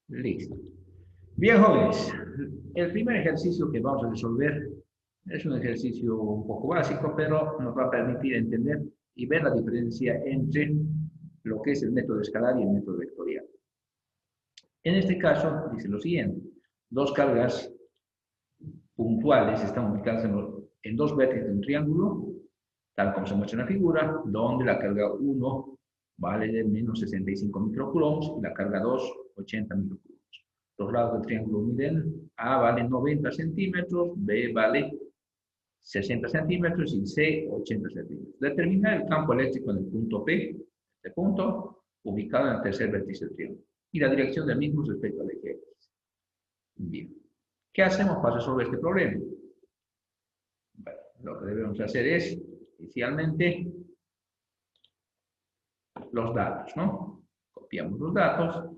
Listo. Bien, jóvenes, el primer ejercicio que vamos a resolver es un ejercicio un poco básico, pero nos va a permitir entender y ver la diferencia entre lo que es el método escalar y el método vectorial. En este caso, dice lo siguiente: dos cargas puntuales están ubicadas en dos vértices de un triángulo, tal como se muestra en la figura, donde la carga 1 vale de menos 65 microcoulombs y la carga 2, 80 microcoulombs. Los lados del triángulo miden: A vale 90 centímetros, B vale 60 centímetros y C 80 centímetros. Determinar el campo eléctrico en el punto P, este punto, ubicado en el tercer vértice del triángulo, y la dirección del mismo respecto al eje X. Bien. ¿Qué hacemos para resolver este problema? Bueno, lo que debemos hacer es, inicialmente, los datos, ¿no? Copiamos los datos,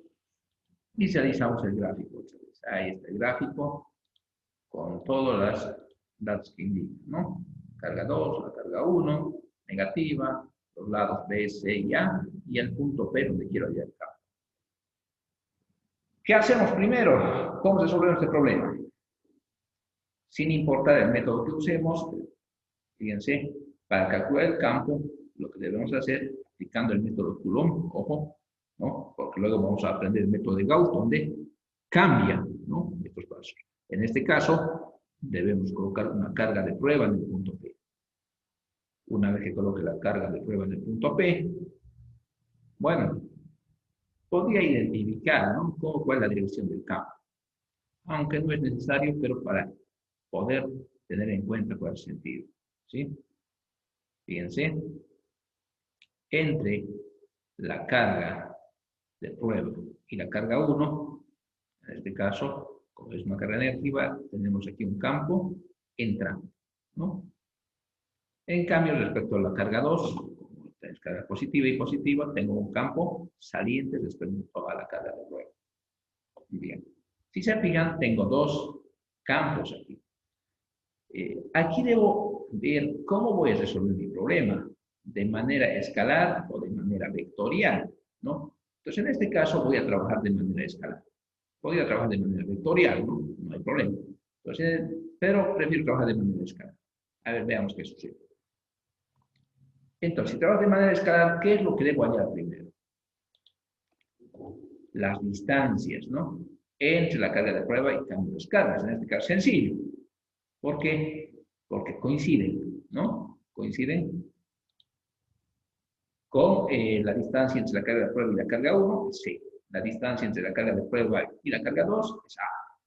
visualizamos el gráfico. Ahí está el gráfico con todos los datos que indican, ¿no? Carga 2, la carga 1, negativa, los lados B, C y A, y el punto P donde quiero hallar el campo. ¿Qué hacemos primero? ¿Cómo resolvemos este problema? Sin importar el método que usemos, fíjense, para calcular el campo, lo que debemos hacer, aplicando el método Coulomb, ojo, ¿no? Porque luego vamos a aprender el método de Gauss, donde cambian, ¿no?, estos pasos. En este caso, debemos colocar una carga de prueba en el punto P. Una vez que coloque la carga de prueba en el punto P, bueno, podría identificar, ¿no?, cuál es la dirección del campo. Aunque no es necesario, pero para poder tener en cuenta cuál es el sentido, ¿sí? Fíjense, entre la carga de prueba y la carga 1, en este caso, como es una carga negativa, tenemos aquí un campo entrante, ¿no? En cambio, respecto a la carga 2, como es carga positiva y positiva, tengo un campo saliente respecto a la carga de prueba. Bien. Si se fijan, tengo dos campos aquí. Aquí debo ver cómo voy a resolver mi problema, de manera escalar o de manera vectorial, ¿no? Entonces, en este caso voy a trabajar de manera escalar. Podría trabajar de manera vectorial, ¿no? No hay problema. Entonces, pero prefiero trabajar de manera escalar. A ver, veamos qué sucede. Entonces, si trabajo de manera escalar, ¿qué es lo que debo hallar primero? Las distancias, ¿no?, entre la carga de prueba y cambio de cargas. En este caso, sencillo. ¿Por qué? Porque coinciden, ¿no? Coinciden con la distancia entre la carga de prueba y la carga 1, es C. La distancia entre la carga de prueba y la carga 2 es A,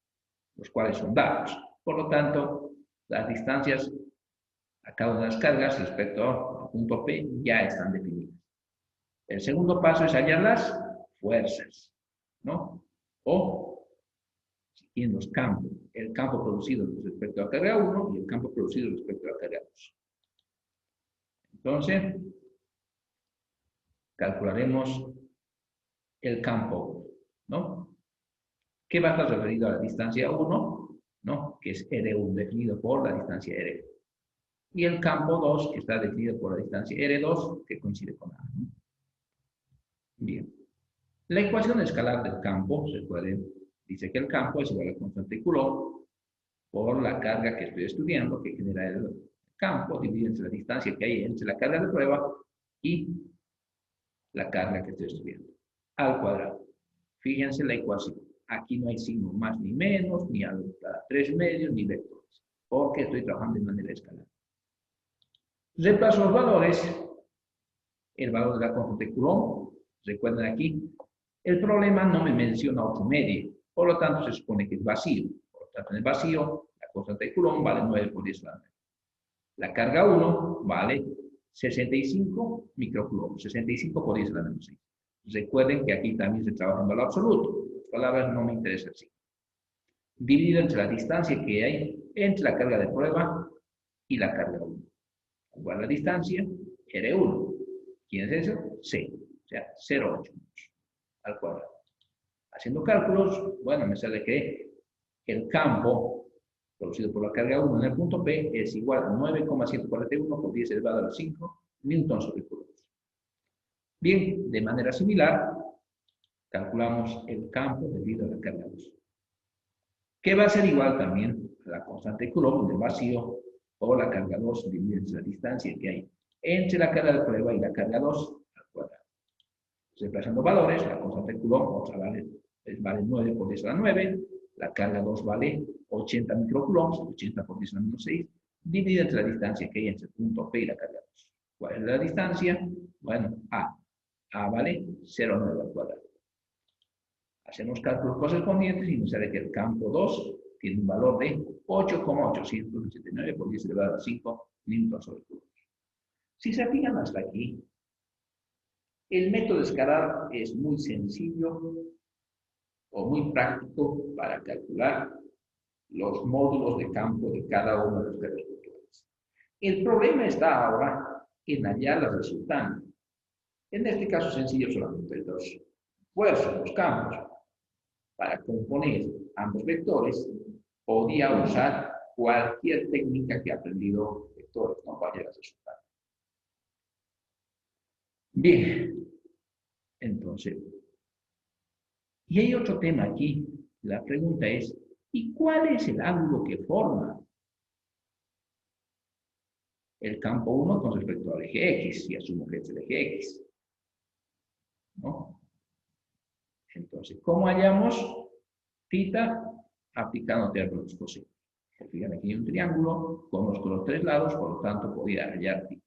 los cuales son datos. Por lo tanto, las distancias a cada una de las cargas respecto al punto P ya están definidas. El segundo paso es hallar las fuerzas, ¿no? O, en los campos, el campo producido respecto a carga 1 y el campo producido respecto a carga 2. Entonces, calcularemos el campo, ¿no?, que va a estar referido a la distancia 1, ¿no?, que es R1, definido por la distancia R. Y el campo 2, que está definido por la distancia R2, que coincide con A, ¿no? Bien. La ecuación escalar del campo, dice que el campo es igual a la constante Coulomb por la carga que estoy estudiando, que genera el campo, dividido entre la distancia que hay entre la carga de prueba y la carga que estoy estudiando, al cuadrado. Fíjense la ecuación. Aquí no hay signo más ni menos, ni a 3 medios, ni vectores, porque estoy trabajando de manera escalar. Reemplazo los valores. El valor de la constante Coulomb, recuerden aquí, el problema no me menciona otro medio, por lo tanto se supone que es vacío. Por lo tanto, en el vacío, la constante Coulomb vale 9 por 10 a la 9. La carga 1 vale 65 microcoulombs, 65 por 10 a la menos 6. Recuerden que aquí también se trabaja en valor absoluto. Las palabras no me interesan así. Dividido entre la distancia que hay entre la carga de prueba y la carga 1. Igual la distancia, R1. ¿Quién es eso? C. O sea, 0,8 al cuadrado. Haciendo cálculos, bueno, me sale que el campo producido por la carga 1 en el punto P es igual a 9,141 por 10 elevado a la 5 newtons sobre coulomb. Bien, de manera similar, calculamos el campo debido a la carga 2, que va a ser igual también a la constante de Coulomb del vacío por la carga 2 dividida entre la distancia que hay entre la carga de prueba y la carga 2 al cuadrado. Reemplazando valores, la constante de Coulomb otra vale 9 por 10 a la 9, la carga 2 vale 80 microcoulombs, 80 por 10 a la menos 6, dividida entre la distancia que hay entre el punto P y la carga 2. ¿Cuál es la distancia? Bueno, A. A vale 0,9 al cuadrado. Hacemos cálculos correspondientes y nos sale que el campo 2 tiene un valor de 8,889 por 10 elevado a 5 newtons sobre Coulomb. Si se fijan hasta aquí, el método de escalar es muy sencillo o muy práctico para calcular los módulos de campo de cada uno de los vectores virtuales. El problema está ahora en hallar las resultantes. En este caso sencillo solamente hay dos fuerzas, los campos. Para componer ambos vectores, podía usar cualquier técnica que ha aprendido vectores, no para hallar las resultantes. Bien, entonces, y hay otro tema aquí. La pregunta es, ¿y cuál es el ángulo que forma el campo 1 con respecto al eje X? Si asumo que es el eje X, ¿no? Entonces, ¿cómo hallamos θ? Aplicando términos cosinos. Fíjate, aquí hay un triángulo, conozco los tres lados, por lo tanto podría hallar θ.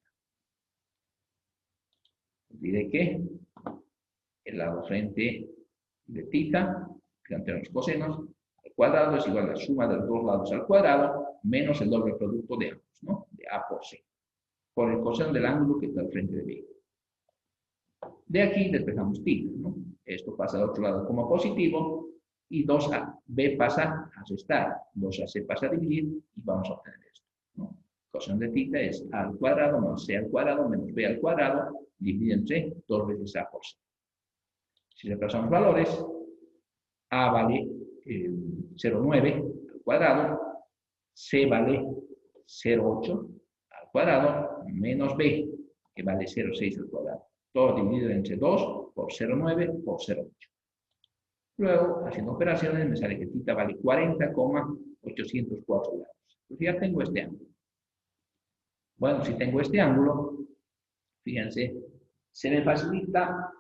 Diré que el lado frente de θ, que los cosenos, al cuadrado es igual a la suma de los dos lados al cuadrado, menos el doble producto de ambos, ¿no? De A por C, por el coseno del ángulo que está al frente de B. De aquí despejamos θ, ¿no? Esto pasa al otro lado como positivo, y 2b pasa a restar, 2ac pasa a dividir, y vamos a obtener esto, ¿no? Coseno de θ es a al cuadrado más c al cuadrado menos b al cuadrado, dividido entre 2 veces a por c. Si reemplazamos valores, a vale 0,9 al cuadrado, c vale 0,8 al cuadrado, menos b, que vale 0,6 al cuadrado. Todo dividido entre 2 por 0,9 por 0,8. Luego, haciendo operaciones, me sale que θ vale 40,804 grados. Pues ya tengo este ángulo. Bueno, si tengo este ángulo, fíjense, se me facilita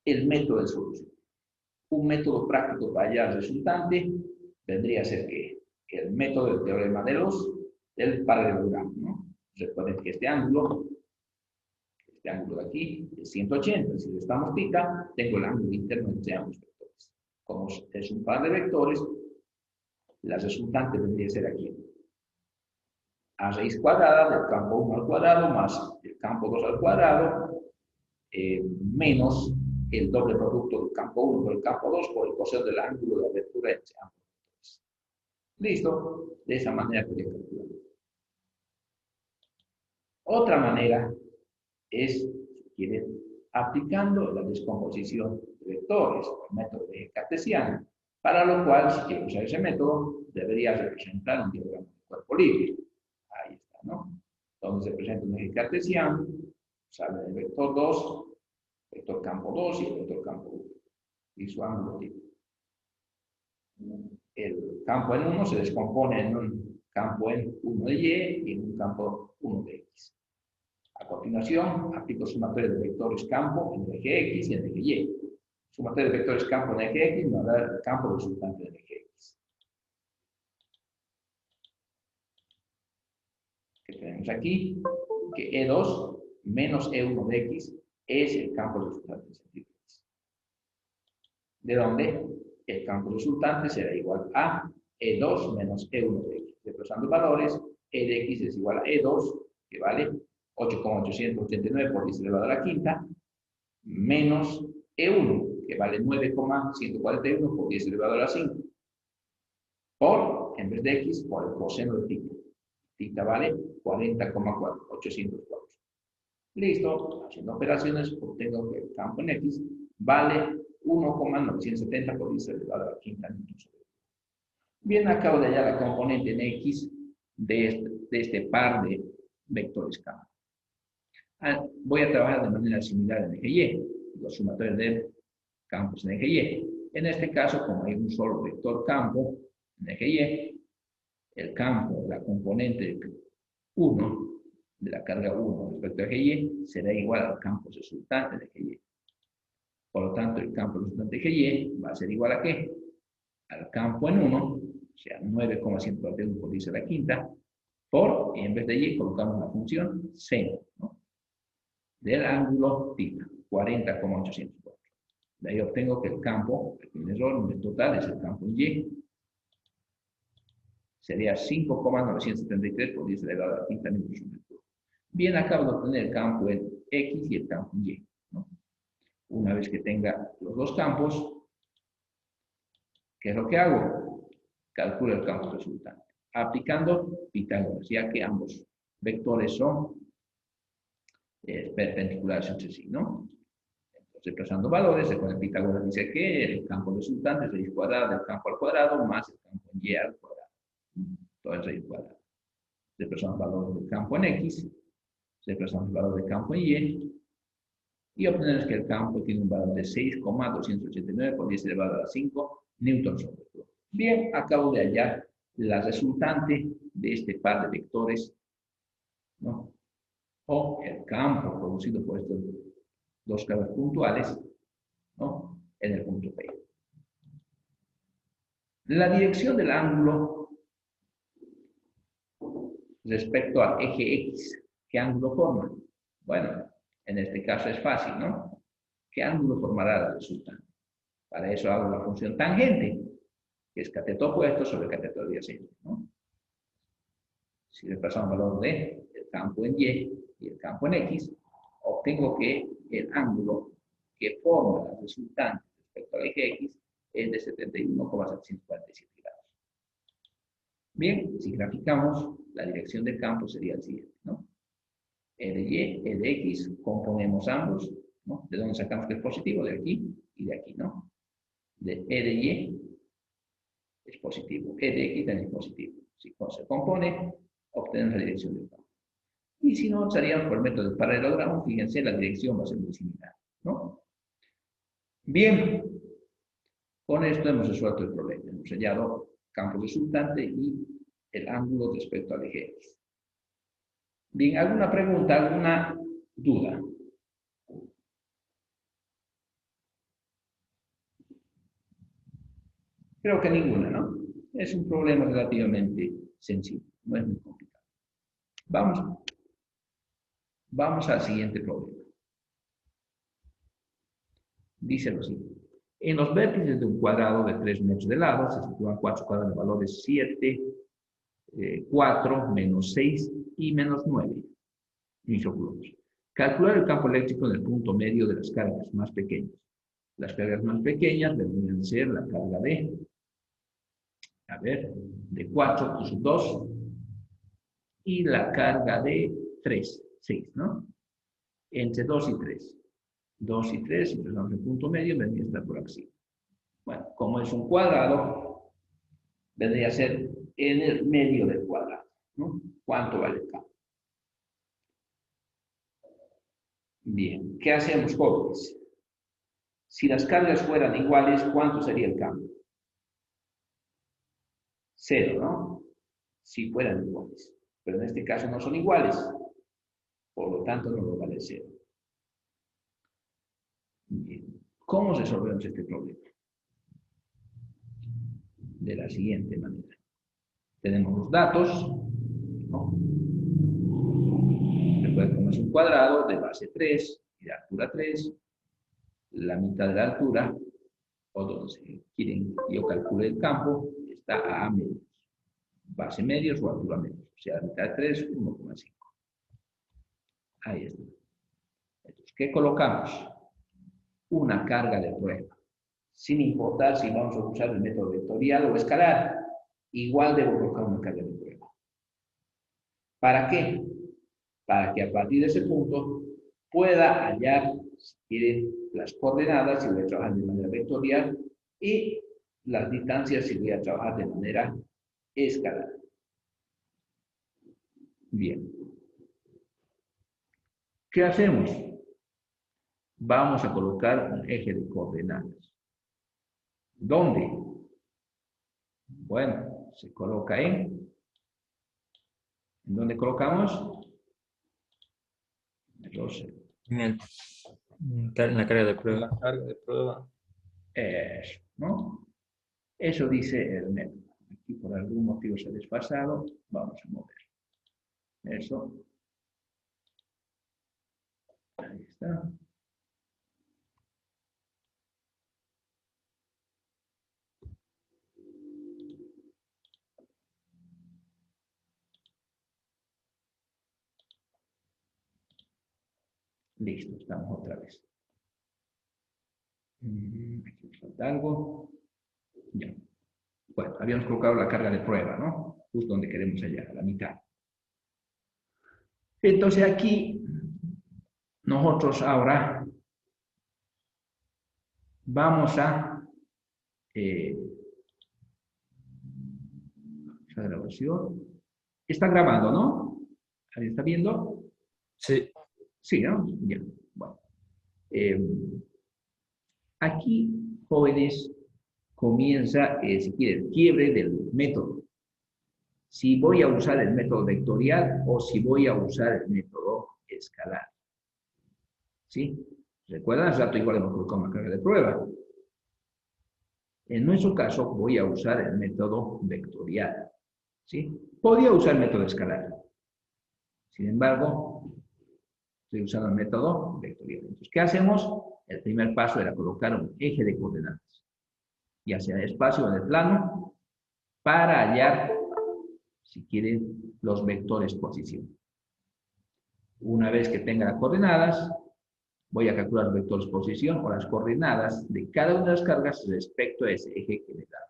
el método de solución. Un método práctico para hallar el resultante vendría a ser que el método del teorema del paralelogramo, ¿no? Recuerden que este ángulo de aquí es 180. Si restamos θ, tengo el ángulo interno entre ambos vectores. Como es un par de vectores, la resultante vendría a ser aquí. A raíz cuadrada del campo 1 al cuadrado más el campo 2 al cuadrado, menos el doble producto del campo 1 por el campo 2 por el coseno del ángulo de abertura entre ambos vectores. ¿Listo? De esa manera podría calcular. Otra manera es, si quieren, aplicando la descomposición de vectores, el método de eje cartesiano, para lo cual, si quiero usar ese método, debería representar un diagrama de cuerpo libre. Ahí está, ¿no? Donde se presenta un eje cartesiano, sale el vector 2, vector campo 2 y el vector campo 1, y su ángulo tipo. El campo en 1 se descompone en un campo en 1 de Y y en un campo 1 de X. A continuación, aplico sumatoria de vectores campo en el eje X y en el eje Y. Sumatoria de vectores campo en el eje X me va a dar el campo resultante del eje X. Que tenemos aquí que E2 menos E1 de X es el campo resultante de sentido X. De donde el campo resultante será igual a E2 menos E1 de X. Reemplazando valores, E de X es igual a E2, que vale 8,889 por 10 elevado a la quinta, menos E1, que vale 9,141 por 10 elevado a la 5, por, en vez de X, por el coseno de θ. Θ vale 40,804. Listo, haciendo operaciones, obtengo que el campo en X vale 1,970 por 10 elevado a la quinta. Bien, acabo de hallar la componente en X de este par de vectores campo. Voy a trabajar de manera similar en el eje Y. Los sumatorios de campos en eje Y. En este caso, como hay un solo vector campo en eje Y, el campo, la componente 1 de la carga 1 respecto a eje Y será igual al campo resultante de eje Y. Por lo tanto, el campo resultante de eje Y va a ser igual a ¿qué? Al campo en 1, o sea, 9,141 por 10 a la quinta, por, y en vez de Y colocamos la función seno, ¿no? Del ángulo θ, 40,804. De ahí obtengo que el campo, el error total es el campo en Y, sería 5,973 por 10 elevado a la quinta metros sobre metro. Bien, acabo de obtener el campo en X y el campo en Y, ¿no? Una vez que tenga los dos campos, ¿qué es lo que hago? Calculo el campo resultante, aplicando Pitágoras, ya que ambos vectores son perpendiculares entre sí, ¿no? Entonces, reemplazando valores, con el Pitágoras dice que el campo resultante es raíz cuadrada del campo al cuadrado más el campo en Y al cuadrado. Todo es raíz cuadrada. Reemplazamos valores del campo en X, reemplazamos el valor del campo en Y obtenemos que el campo tiene un valor de 6,289 por 10 elevado a la 5 newtons sobre metro. Bien, acabo de hallar la resultante de este par de vectores, ¿no? O el campo producido por estos dos cargas puntuales, ¿no? En el punto P. La dirección del ángulo respecto al eje X, ¿qué ángulo forma? Bueno, en este caso es fácil, ¿no? ¿Qué ángulo formará la resultante? Para eso hago la función tangente, que es cateto opuesto sobre cateto adyacente, ¿no? Si le pasamos valor de el campo en Y y el campo en X, obtengo que el ángulo que forma la resultante respecto al eje X es de 71,747 grados. Bien, si graficamos, la dirección del campo sería el siguiente, ¿no? E de Y, E de X, componemos ambos, ¿no? ¿De dónde sacamos que es positivo? De aquí y de aquí, ¿no? De E de Y es positivo, E de X también es positivo. Si se compone, obtenemos la dirección del campo. Y si no, usaríamos por el método de paralelogramo, fíjense, la dirección va a ser muy similar, ¿no? Bien, con esto hemos resuelto el problema. Hemos hallado campo resultante y el ángulo respecto al eje X. Bien, ¿alguna pregunta, alguna duda? Creo que ninguna, ¿no? Es un problema relativamente sencillo, no es muy complicado. Vamos al siguiente problema. Dice lo siguiente. En los vértices de un cuadrado de 3 metros de lado se sitúan 4 cuadrados de valores 7, 4, menos 6 y menos 9 microcoulombs. Calcular el campo eléctrico en el punto medio de las cargas más pequeñas. Las cargas más pequeñas deberían ser la carga de 4 plus 2 y la carga de 3, 6, ¿no? Entre 2 y 3. 2 y 3, si empezamos el punto medio, vendría a estar por aquí. Bueno, como es un cuadrado, vendría a ser en el medio del cuadrado, ¿no? ¿Cuánto vale el campo? Bien, ¿qué hacemos, jóvenes? Si las cargas fueran iguales, ¿cuánto sería el campo? 0, ¿no? Si fueran iguales. Pero en este caso no son iguales. Por lo tanto, no lo vale 0. Bien. ¿Cómo resolvemos este problema? De la siguiente manera. Tenemos los datos, ¿no? Recuerden cómo es un cuadrado de base 3 y de altura 3. La mitad de la altura, o donde quieren que yo calcule el campo, está a medios. Base medios o altura medios. O sea, la mitad de 3, 1,5. Ahí está. Entonces, ¿qué colocamos? Una carga de prueba. Sin importar si vamos a usar el método vectorial o escalar, igual debo colocar una carga de prueba. ¿Para qué? Para que a partir de ese punto pueda hallar, si quieren, las coordenadas si voy a trabajar de manera vectorial y las distancias si voy a trabajar de manera escalar. Bien. ¿Qué hacemos? vamos a colocar un eje de coordenadas. ¿Dónde? Bueno, se coloca ¿en dónde colocamos? Entonces, En la carga de En prueba. la carga de prueba. eso, ¿no? Eso dice el método. Aquí por algún motivo se ha desfasado, vamos a mover. Eso. Ahí está. Listo, estamos otra vez. Aquí me falta algo. Ya. Bueno, habíamos colocado la carga de prueba, ¿no? Justo donde queremos hallar, a la mitad. Entonces aquí, nosotros ahora vamos a esa grabación. Está grabando, ¿no? ¿Alguien está viendo? Sí. Sí, ¿no? Ya. Bueno. Aquí, jóvenes, comienza, si quieren, el quiebre del método. Si voy a usar el método vectorial o si voy a usar el método escalar. ¿Sí? ¿Recuerdan? Hace rato igual hemos colocado una carga de prueba. En nuestro caso, voy a usar el método vectorial. ¿Sí? Podría usar el método escalar. Sin embargo, estoy usando el método vectorial. Entonces, ¿qué hacemos? El primer paso era colocar un eje de coordenadas, ya sea en el espacio o en el plano, para hallar, si quieren, los vectores posición. Una vez que tenga las coordenadas, voy a calcular los vectores posición o las coordenadas de cada una de las cargas respecto a ese eje que le da.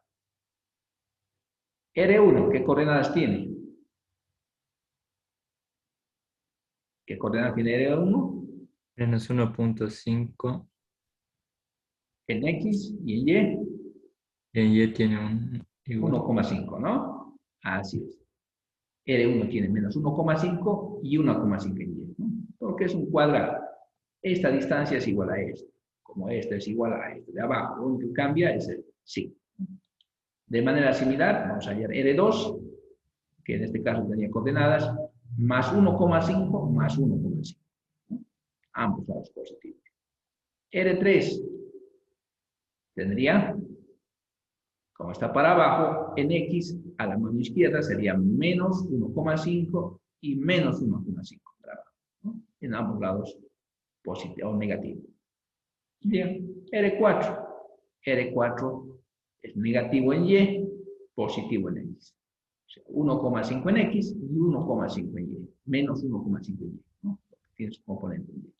R1, ¿qué coordenadas tiene? ¿Qué coordenadas tiene R1? Menos 1.5. En X y en Y. Y en Y tiene un igual. 1,5, ¿no? Así es. R1 tiene menos 1,5 y 1,5 en Y, ¿no? Porque es un cuadrado. Esta distancia es igual a esta. Como esta es igual a esta de abajo, lo único que cambia es el sí. De manera similar, vamos a hallar R2, que en este caso tenía coordenadas, más 1,5 más 1,5. ¿No? Ambos lados positivos. R3 tendría, como está para abajo, en X a la mano izquierda sería menos 1,5 y menos 1,5 para abajo, ¿no? En ambos lados positivo o negativo. Bien, R4. R4 es negativo en Y, positivo en X. O sea, 1,5 en X y 1,5 en Y. Menos 1,5 en Y, ¿no? Tiene su componente en Y.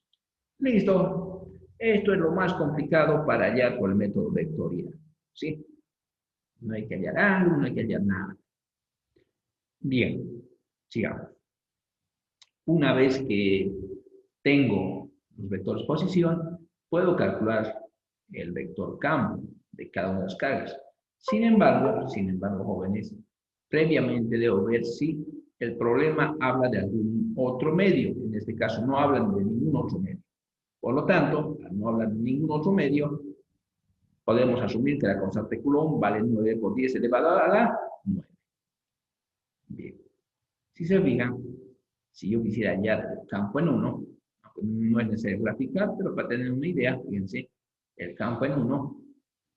Listo. Esto es lo más complicado para hallar con el método vectorial. ¿Sí? No hay que hallar ángulo, no hay que hallar nada. Bien, sigamos. Una vez que tengo los vectores posición, puedo calcular el vector campo de cada una de las cargas. Sin embargo, jóvenes, previamente debo ver si el problema habla de algún otro medio. En este caso, no hablan de ningún otro medio. Por lo tanto, al no hablar de ningún otro medio, podemos asumir que la constante de Coulomb vale 9 por 10 elevado a la 9. Bien. Si se fijan, si yo quisiera hallar el campo en 1, no es necesario graficar, pero para tener una idea, fíjense, el campo en 1,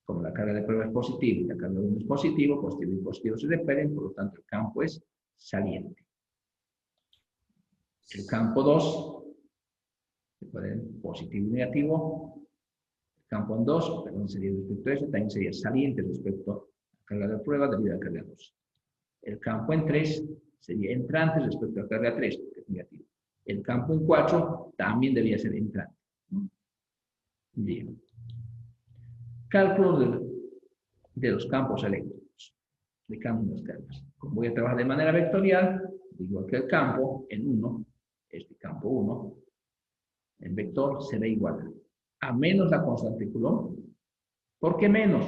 como la carga de prueba es positiva y la carga de 1 es positivo y positivo se repelen, por lo tanto el campo es saliente. El campo 2, se pueden positivo y negativo. El campo en 2, perdón, sería respecto a eso, también sería saliente respecto a la carga de prueba debido a la carga 2. El campo en 3 sería entrante respecto a la carga 3, porque es negativo. El campo en 4 también debía ser entrante, ¿no? Bien. Cálculo de los campos eléctricos, de campos de las cargas. Como voy a trabajar de manera vectorial, igual que el campo en 1, este campo 1, el vector será igual a menos la constante Coulomb. ¿Por qué menos?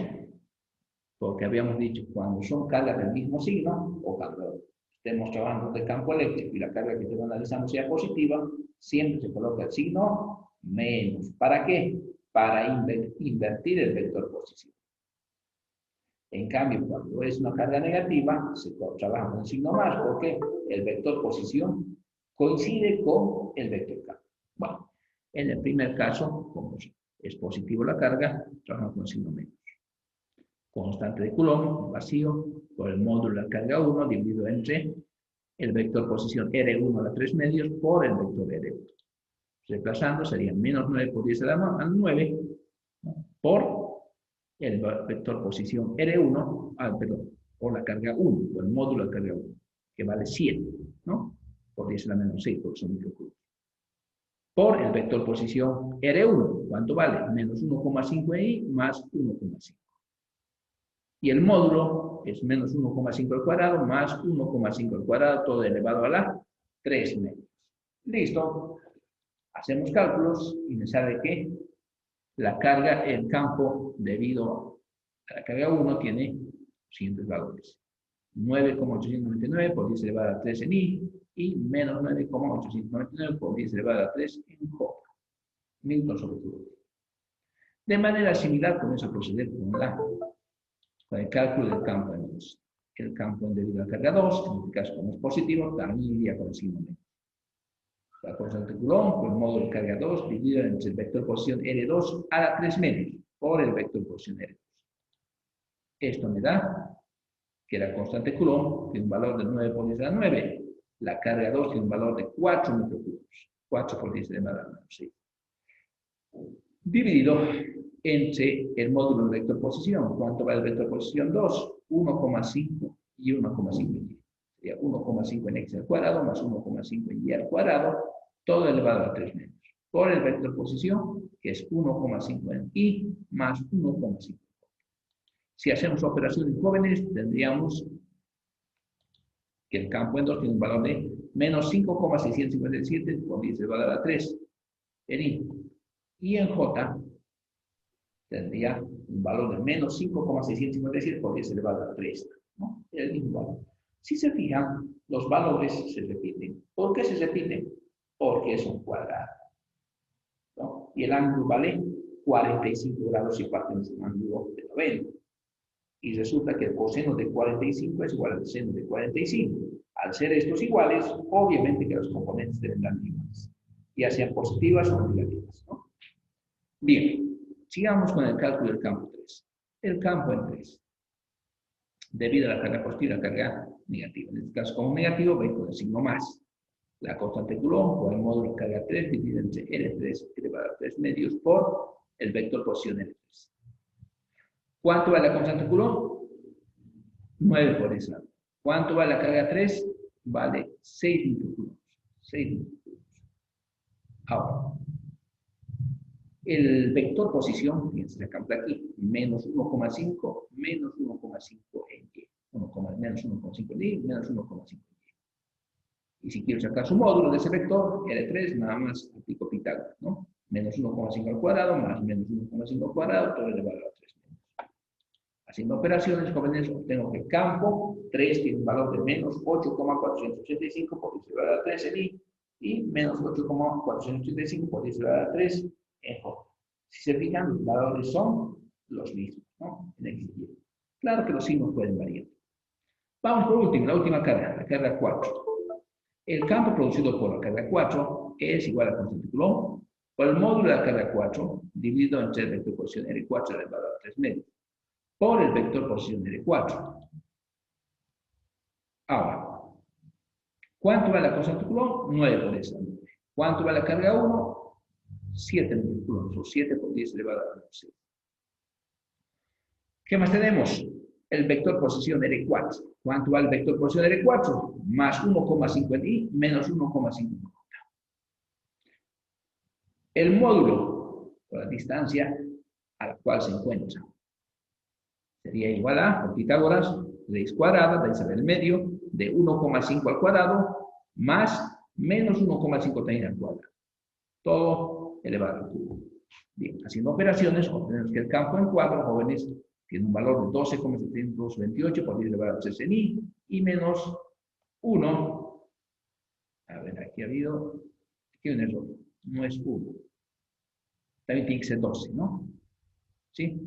Porque habíamos dicho, cuando son cargas del mismo signo, o cuando estemos trabajando de campo eléctrico y la carga que estemos analizando sea positiva, siempre se coloca el signo menos. ¿Para qué? Para invertir el vector posición. En cambio, cuando es una carga negativa, se trabaja con un signo más porque el vector posición coincide con el vector campo. Bueno, en el primer caso, como es positivo la carga, trabajamos con signo menos. Constante de Coulomb, vacío, por el módulo de la carga 1 dividido entre el vector posición R1 a la 3 medios por el vector R1. Reemplazando sería menos 9 por 10 a la 9, ¿no? Por el vector posición R1, perdón, por la carga 1, por el módulo de carga 1, que vale 7, ¿no? Por 10 a la menos 6, porque son microcúbulos. Por el vector posición R1, ¿cuánto vale? Menos 1,5 i más 1,5. Y el módulo es menos 1,5 al cuadrado más 1,5 al cuadrado, todo elevado a la 3 medios. Listo. Hacemos cálculos y me sale que la carga, el campo debido a la carga 1 tiene los siguientes valores. 9,899 por 10 elevado a la 3 en I y menos 9,899 por 10 elevado a la 3 en J. Newton sobre Coulomb. De manera similar, comienzo a proceder con el cálculo del campo en 2. El campo debido a la carga 2, en este caso como es positivo, también iría con el signo menos. La constante de Coulomb por el módulo de carga 2 dividido entre el vector posición R2 a la 3 medios por el vector posición R2. Esto me da que la constante de Coulomb tiene un valor de 9 por 10 a la 9. La carga 2 tiene un valor de 4 microcúbulos. 4 por 10 elevado a la menos 6. Dividido entre el módulo del vector posición. ¿Cuánto vale el vector posición 2? 1,5 y 1,5 en y. Sería 1,5 en x al cuadrado más 1,5 en y al cuadrado, todo elevado a 3 medios. Por el vector posición, que es 1,5 en y más 1,5. Si hacemos operaciones jóvenes, tendríamos que el campo en 2 tiene un valor de menos 5,657 por 10 elevado a la 3 en y. Y en j tendría un valor de menos 5,657 por 10 elevado a la 3. ¿No? El mismo valor. Si se fijan, los valores se repiten. ¿Por qué se repiten? Porque es un cuadrado, ¿no? Y el ángulo vale 45 grados si partimos de un ángulo de 90. Y resulta que el coseno de 45 es igual al seno de 45. Al ser estos iguales, obviamente que los componentes deben dar iguales, ya sean positivas o negativas, ¿no? Bien, sigamos con el cálculo del campo 3. El campo en 3. Debido a la carga positiva y la carga negativa. En este caso, como negativo, voy con el signo más. La constante Coulomb por el módulo de carga 3 dividido entre R3 elevado a 3 medios por el vector posición R3. ¿Cuánto vale la constante Coulomb? 9 por esa. ¿Cuánto vale la carga 3? Vale 6 microcoulombs. 6 microcoulombs. Ahora, el vector posición, fíjense, se cambia aquí, menos 1,5, menos 1,5 en y. Menos 1,5 en y, menos 1,5 en y. Y si quiero sacar su módulo de ese vector, R3, nada más aplico Pitágoras, ¿no? Menos 1,5 al cuadrado, más menos 1,5 al cuadrado, todo elevado a 3 medios. Haciendo operaciones, jóvenes, obtengo que el campo 3 tiene un valor de menos 8,485 por 10 elevado a 3 en y menos 8,485 por 10 elevado a 3 en J. Si se fijan, los valores son los mismos, ¿no? En X y Y. Claro que los signos pueden variar. Vamos por último, la última carga, la carga 4. El campo producido por la carga 4 es igual a constante Coulomb por el módulo de la carga 4 dividido entre el vector posición R4 elevado a 3 medios por el vector posición R4. Ahora, ¿cuánto vale la constante Coulomb? 9 por esa. ¿Cuánto vale la carga 1? 7 microcoulombs, o 7 por 10 elevado a la 6. ¿Qué más tenemos? El vector posición R4. ¿Cuánto vale el vector posición R4? Más 1,5 en y, menos 1,5 en j. El módulo, o la distancia a la cual se encuentra, sería igual a, por Pitágoras, raíz cuadrada, raíz del medio, de 1,5 al cuadrado, más menos 1,5 también al cuadrado. Todo elevado al cubo. Bien, haciendo operaciones, obtenemos que el campo en 4, jóvenes, tiene un valor de 12,728 por 10 elevado a 3 en y menos 1. A ver, aquí ha habido un error. No es 1. también tiene que ser 12, ¿no? ¿Sí?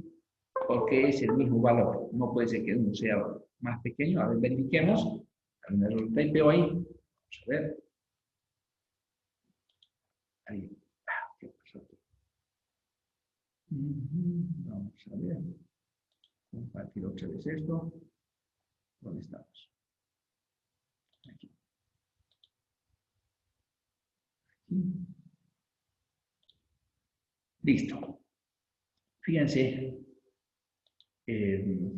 Porque es el mismo valor. No puede ser que uno sea más pequeño. A ver, verifiquemos. Hay un error de typeo ahí. Vamos a ver. Ahí. ¿Qué pasó aquí? Vamos a ver. Compartir otra vez esto. ¿Dónde estamos? Aquí. Listo. Fíjense,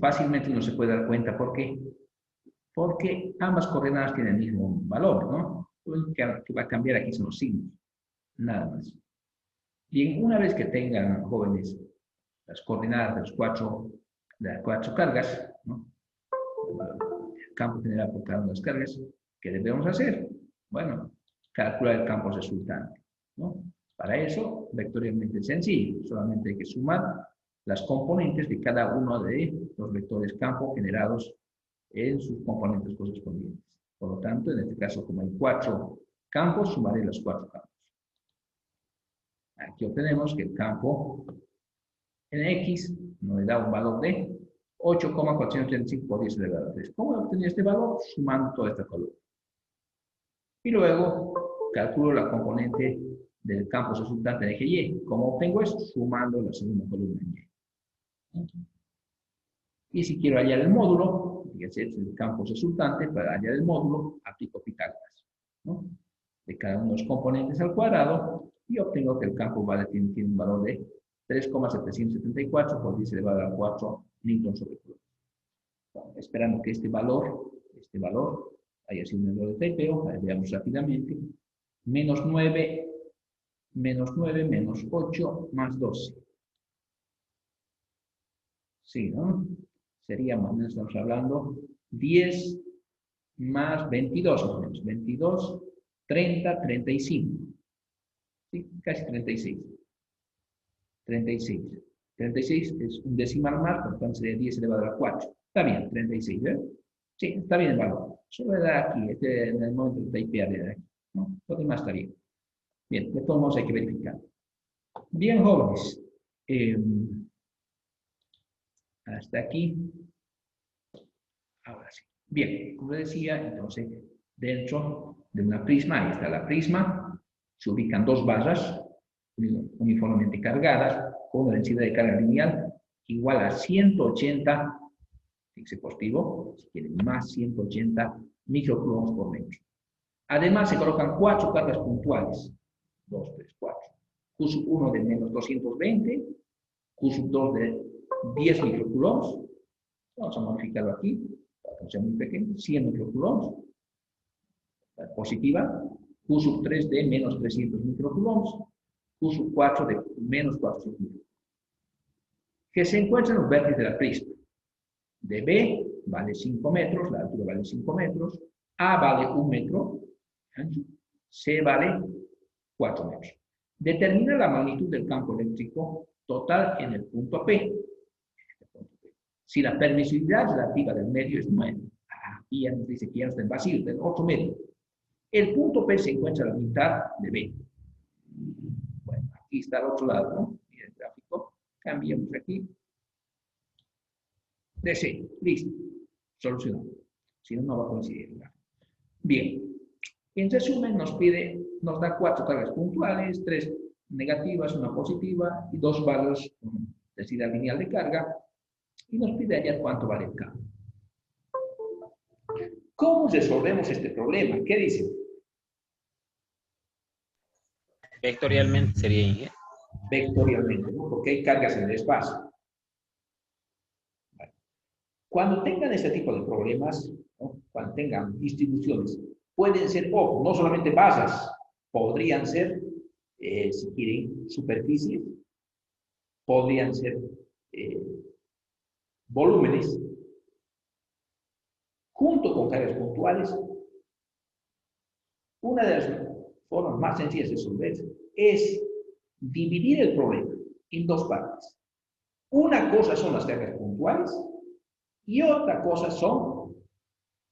fácilmente uno se puede dar cuenta por qué. Porque ambas coordenadas tienen el mismo valor, ¿no? Lo que va a cambiar aquí son los signos, nada más. Bien, una vez que tengan, jóvenes, las coordenadas de las cuatro cargas, ¿no? El campo general por cada una de las cargas, ¿qué debemos hacer? Bueno, calcular el campo resultante, ¿no? Para eso, vectorialmente sencillo, solamente hay que sumar las componentes de cada uno de los vectores campo generados en sus componentes correspondientes. Por lo tanto, en este caso, como hay 4 campos, sumaré los 4 campos. Aquí obtenemos que el campo en X nos da un valor de 8,435 por 10 elevado a 3. ¿Cómo obtenía este valor? Sumando toda esta columna. Y luego calculo la componente del campo resultante de eje Y. ¿Cómo obtengo eso? Sumando la segunda columna en Y. Y si quiero hallar el módulo, fíjense, es el campo resultante, para hallar el módulo, aplico Pitágoras, ¿no? De cada uno de los componentes al cuadrado, y obtengo que el campo tiene un valor de 3,774 por 10 elevado a 4 newton sobre coulomb. Bueno, esperando que este valor haya sido un error de typeo, veamos rápidamente, menos 9, menos 8, más 12. Sí, ¿no? Sería más o menos, estamos hablando, 10 más 22, más o menos. 22, 30, 35. ¿Sí? Casi 36. 36. 36 es un decimal más, por tanto sería 10 elevado a 4. Está bien, 36, ¿eh? Sí, está bien el valor. Solo le da aquí, en el momento de typear, le da aquí, ¿no? Lo demás está bien. Bien, de todos modos hay que verificar. Bien, jóvenes. Hasta aquí. Ahora sí. Bien, como decía, entonces, dentro de una prisma, ahí está la prisma, se ubican 2 barras uniformemente cargadas con una densidad de carga lineal igual a 180, fíjense positivo, si quieren más 180 microcoulombs por metro. Además, se colocan 4 cargas puntuales, 2, 3, 4. Q1 de menos 220, Q2 de 10 microcoulombs, vamos a modificarlo aquí, para que sea muy pequeño, 100 microcoulombs, positiva, Q3 de menos 300 microcoulombs, Q4 de menos 400 microcoulombs. Que se encuentran los vértices de la prisma. De B vale 5 metros, la altura vale 5 metros, A vale 1 metro, C vale 4 metros. Determina la magnitud del campo eléctrico total en el punto P. Si la permisividad relativa del medio es 9, aquí ya nos dice que ya está en vacío, del otro medio. El punto P se encuentra a la mitad de B. Bueno, aquí está al otro lado, ¿no? Mira el gráfico. Cambiamos aquí. De C. Listo. Solucionado. Si no, no va a coincidir. Bien. En resumen, nos da 4 cargas puntuales, 3 negativas, 1 positiva y 2 barras con densidad lineal de carga. Y nos pide hallar cuánto vale el campo. ¿Cómo resolvemos este problema? ¿Qué dicen? Vectorialmente sería Inge. Vectorialmente, ¿no? Porque hay cargas en el espacio. Bueno. Cuando tengan este tipo de problemas, ¿no? Cuando tengan distribuciones, pueden ser, ojo, no solamente masas, podrían ser, si quieren, superficies, podrían ser volúmenes, junto con cargas puntuales. Una de las formas más sencillas de resolver es dividir el problema en 2 partes. Una cosa son las cargas puntuales y otra cosa son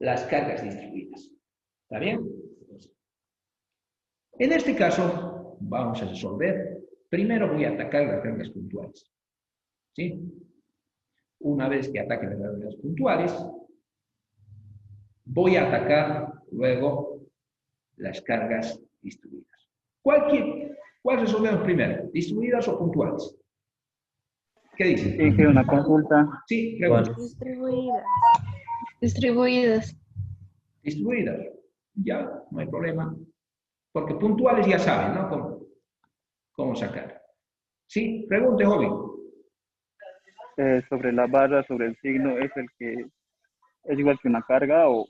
las cargas distribuidas. ¿Está bien? En este caso, vamos a resolver Primero voy a atacar las cargas puntuales. ¿Sí? Una vez que ataque las cargas puntuales, voy a atacar luego las cargas distribuidas. ¿Cuál resolvemos primero? ¿Distribuidas o puntuales? ¿Qué dicen? Sí, que una consulta. Sí, pregunta. ¿Cuál? Distribuidas. Distribuidas. Distribuidas. Ya, no hay problema. Porque puntuales ya saben, ¿no? ¿Cómo sacar? Sí, pregunte, joven. Sobre la barra, sobre el signo, ¿es el que es igual que una carga o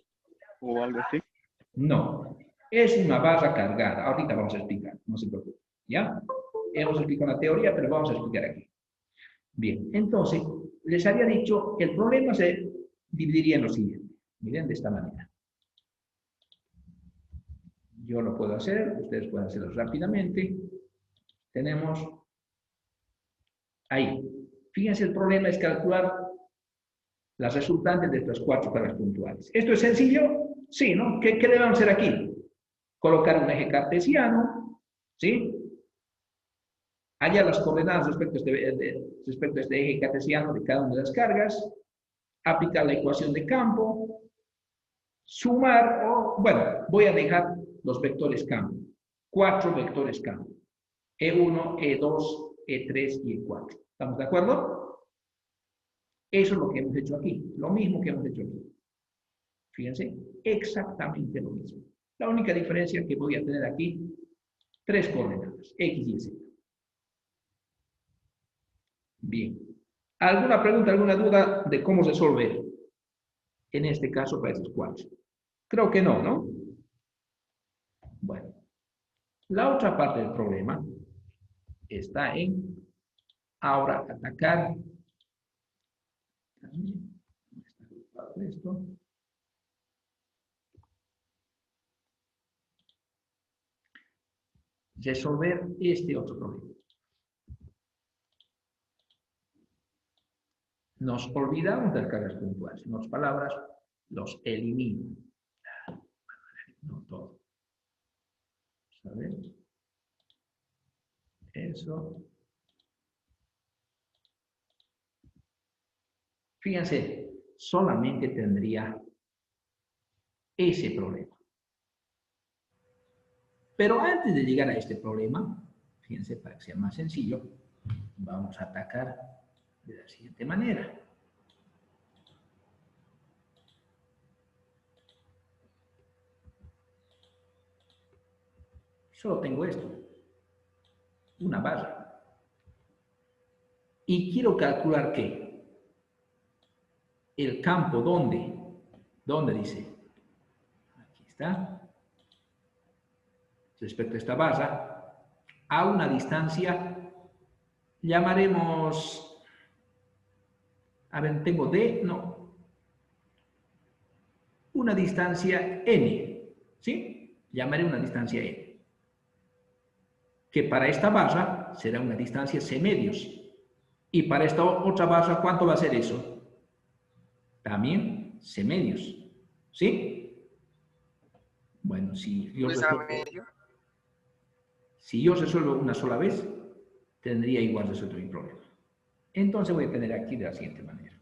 algo así? No, es una barra cargada. Ahorita vamos a explicar, no se preocupe. ¿Ya? Hemos explicado la teoría, pero vamos a explicar aquí. Bien, entonces, les había dicho que el problema se dividiría en lo siguiente. Miren, de esta manera. Yo lo puedo hacer, ustedes pueden hacerlo rápidamente. Tenemos ahí. Fíjense, el problema es calcular las resultantes de estas 4 cargas puntuales. ¿Esto es sencillo? Sí, ¿no? ¿Qué debemos hacer aquí? Colocar un eje cartesiano, ¿sí? Hallar las coordenadas respecto a este eje cartesiano de cada una de las cargas, aplicar la ecuación de campo, sumar, bueno, voy a dejar los vectores campo, 4 vectores campo, E1, E2, E3 y E4. ¿Estamos de acuerdo? Eso es lo que hemos hecho aquí, lo mismo que hemos hecho aquí. Fíjense, exactamente lo mismo. La única diferencia que voy a tener aquí, 3 coordenadas, X y Z. Bien. ¿Alguna pregunta, alguna duda de cómo resolver? En este caso, para estos 4. Creo que no, ¿no? Bueno. La otra parte del problema está en ahora atacar. Esto. Resolver este otro problema. Nos olvidamos de las cargas puntuales. En otras palabras, los elimino. No todo. ¿Sabes? Eso. Fíjense, solamente tendría ese problema. Pero antes de llegar a este problema, fíjense, para que sea más sencillo, vamos a atacar de la siguiente manera. Solo tengo esto, una barra. Y quiero calcular ¿qué? El campo, ¿dónde? ¿Dónde dice? Aquí está. Respecto a esta barra, a una distancia, llamaremos, a ver, tengo D, no, una distancia N, ¿sí? Llamaré una distancia N, que para esta barra será una distancia C medios, y para esta otra barra, ¿cuánto va a ser eso? También C medios, ¿sí? Bueno, si yo resuelvo una sola vez, tendría igual resuelto mi problema. Entonces voy a tener aquí de la siguiente manera.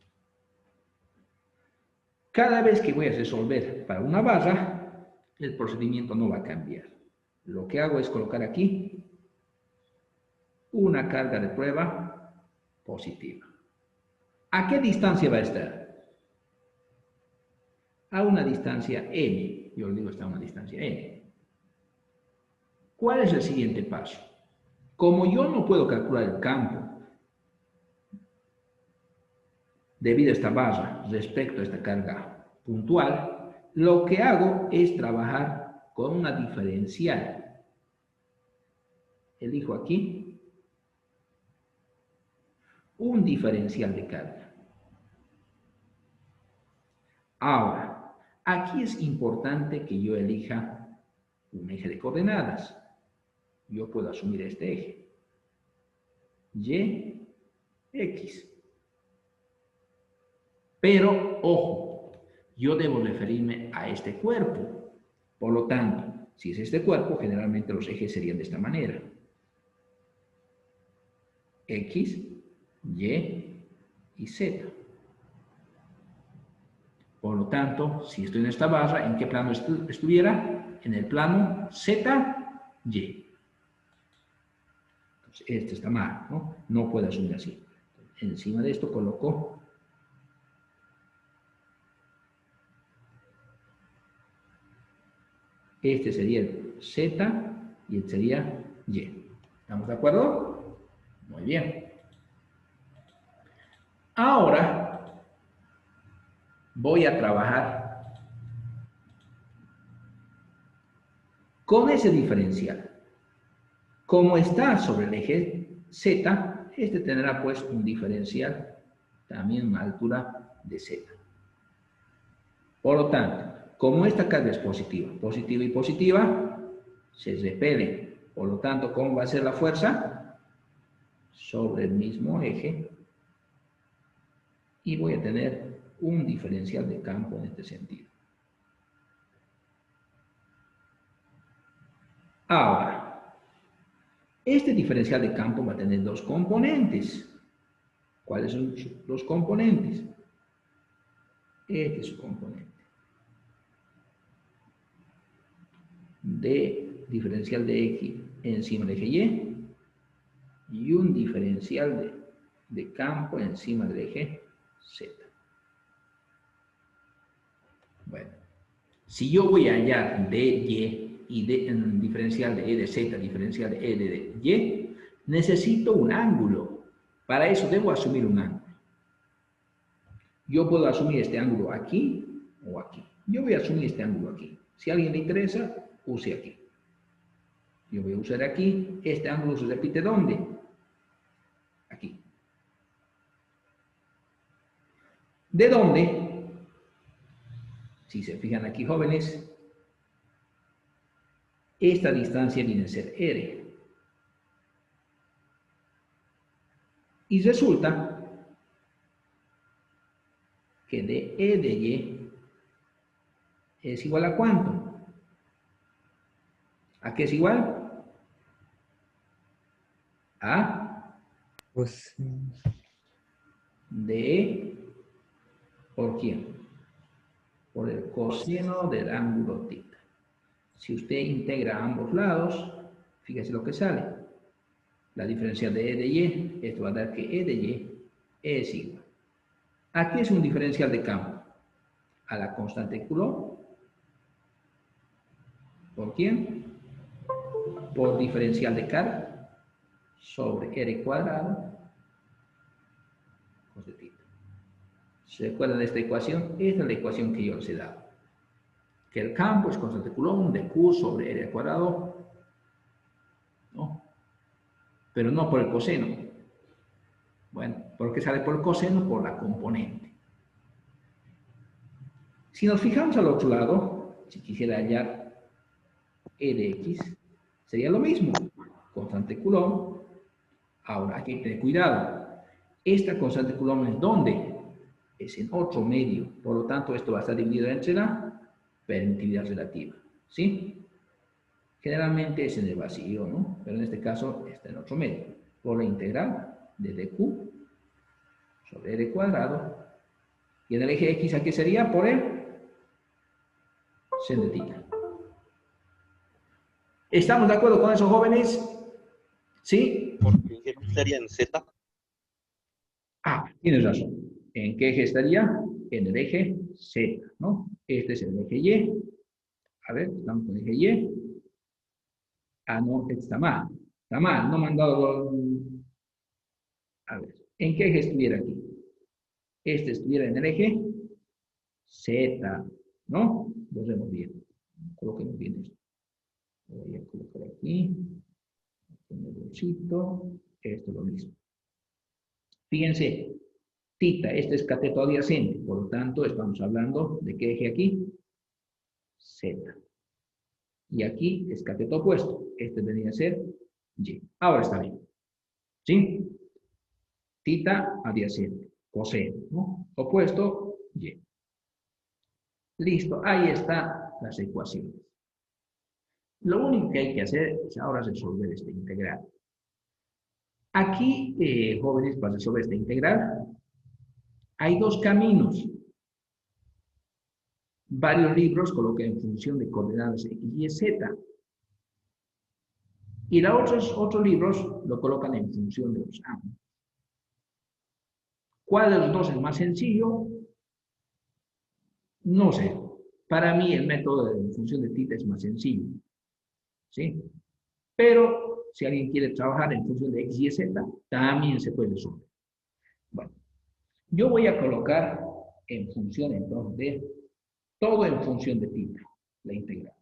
Cada vez que voy a resolver para una barra, el procedimiento no va a cambiar. Lo que hago es colocar aquí una carga de prueba positiva. ¿A qué distancia va a estar? A una distancia n. Yo le digo está a una distancia n. ¿Cuál es el siguiente paso? Como yo no puedo calcular el campo debido a esta barra respecto a esta carga puntual, lo que hago es trabajar con una diferencial. Elijo aquí un diferencial de carga. Ahora, aquí es importante que yo elija un eje de coordenadas. Yo puedo asumir este eje. Y, X. Pero, ojo, yo debo referirme a este cuerpo. Por lo tanto, si es este cuerpo, generalmente los ejes serían de esta manera. X, Y y Z. Por lo tanto, si estoy en esta barra, ¿en qué plano estuviera? En el plano Z, Y. Entonces, este está mal, ¿no? No puedo asumir así. Encima de esto coloco este sería el Z y este sería Y. ¿Estamos de acuerdo? Muy bien. Ahora voy a trabajar con ese diferencial. Como está sobre el eje Z, este tendrá pues un diferencial también a altura de Z. Por lo tanto, como esta carga es positiva y positiva, se repelen. Por lo tanto, ¿cómo va a ser la fuerza? Sobre el mismo eje. Y voy a tener un diferencial de campo en este sentido. Ahora, este diferencial de campo va a tener dos componentes. ¿Cuáles son los componentes? Este es su componente. De diferencial de X encima del eje Y un diferencial de campo encima del eje Z. Bueno, si yo voy a hallar dy y diferencial de E de Z, diferencial de E de Y, necesito un ángulo. Para eso debo asumir un ángulo. Yo puedo asumir este ángulo aquí o aquí. Yo voy a asumir este ángulo aquí. Si a alguien le interesa, use aquí. Yo voy a usar aquí. Este ángulo se repite ¿dónde? Aquí. ¿De dónde? Si se fijan aquí, jóvenes, esta distancia viene a ser R. Y resulta que de E de Y es igual a ¿cuánto? ¿A qué es igual? A Pues, de E por quién? Por el coseno del ángulo θ. Si usted integra ambos lados, fíjese lo que sale. La diferencia de E de Y, esto va a dar que E de Y es igual. Aquí es un diferencial de campo. A la constante Coulomb. ¿Por quién? Por diferencial de carga sobre R cuadrado cos de θ. ¿Se acuerdan de esta ecuación? Esta es la ecuación que yo les he dado. Que el campo es constante Coulomb de Q sobre R al cuadrado, ¿no? Pero no por el coseno. Bueno, ¿por qué sale por el coseno? Por la componente. Si nos fijamos al otro lado, si quisiera hallar E de X, sería lo mismo. Constante Coulomb. Ahora, hay que tener cuidado. Esta constante Coulomb es ¿dónde? Es en otro medio. Por lo tanto, esto va a estar dividido entre la permitividad relativa. ¿Sí? Generalmente es en el vacío, ¿no? Pero en este caso está en otro medio. Por la integral de dq sobre r cuadrado. Y en el eje x, ¿a qué sería? Por el seno de θ. ¿Estamos de acuerdo con eso, jóvenes? ¿Sí? Porque estaría en Z. Ah, tienes razón. ¿En qué eje estaría? En el eje Z, ¿no? Este es el eje Y. A ver, estamos con el eje Y. Ah, no, este está mal. Está mal, no me han dado... A ver, ¿en qué eje estuviera aquí? Este estuviera en el eje Z, ¿no? Lo vemos bien. Coloquemos bien esto. Voy a colocar aquí. En el bolsito. Esto es lo mismo. Fíjense, θ, este es cateto adyacente, por lo tanto, estamos hablando de qué eje aquí? Z. Y aquí es cateto opuesto. Este vendría a ser Y. Ahora está bien. ¿Sí? θ adyacente, coseno, ¿no? Opuesto, Y. Listo, ahí están las ecuaciones. Lo único que hay que hacer es ahora resolver esta integral. Aquí, jóvenes, para resolver esta integral, hay dos caminos. Varios libros colocan en función de coordenadas X, Y, Z. Y los otros libros lo colocan en función de los ángulos. ¿Cuál de los dos es más sencillo? No sé. Para mí el método de función de θ es más sencillo. ¿Sí? Pero si alguien quiere trabajar en función de X, Y, Z, también se puede resolver. Bueno, yo voy a colocar en función entonces de todo en función de θ, la integral.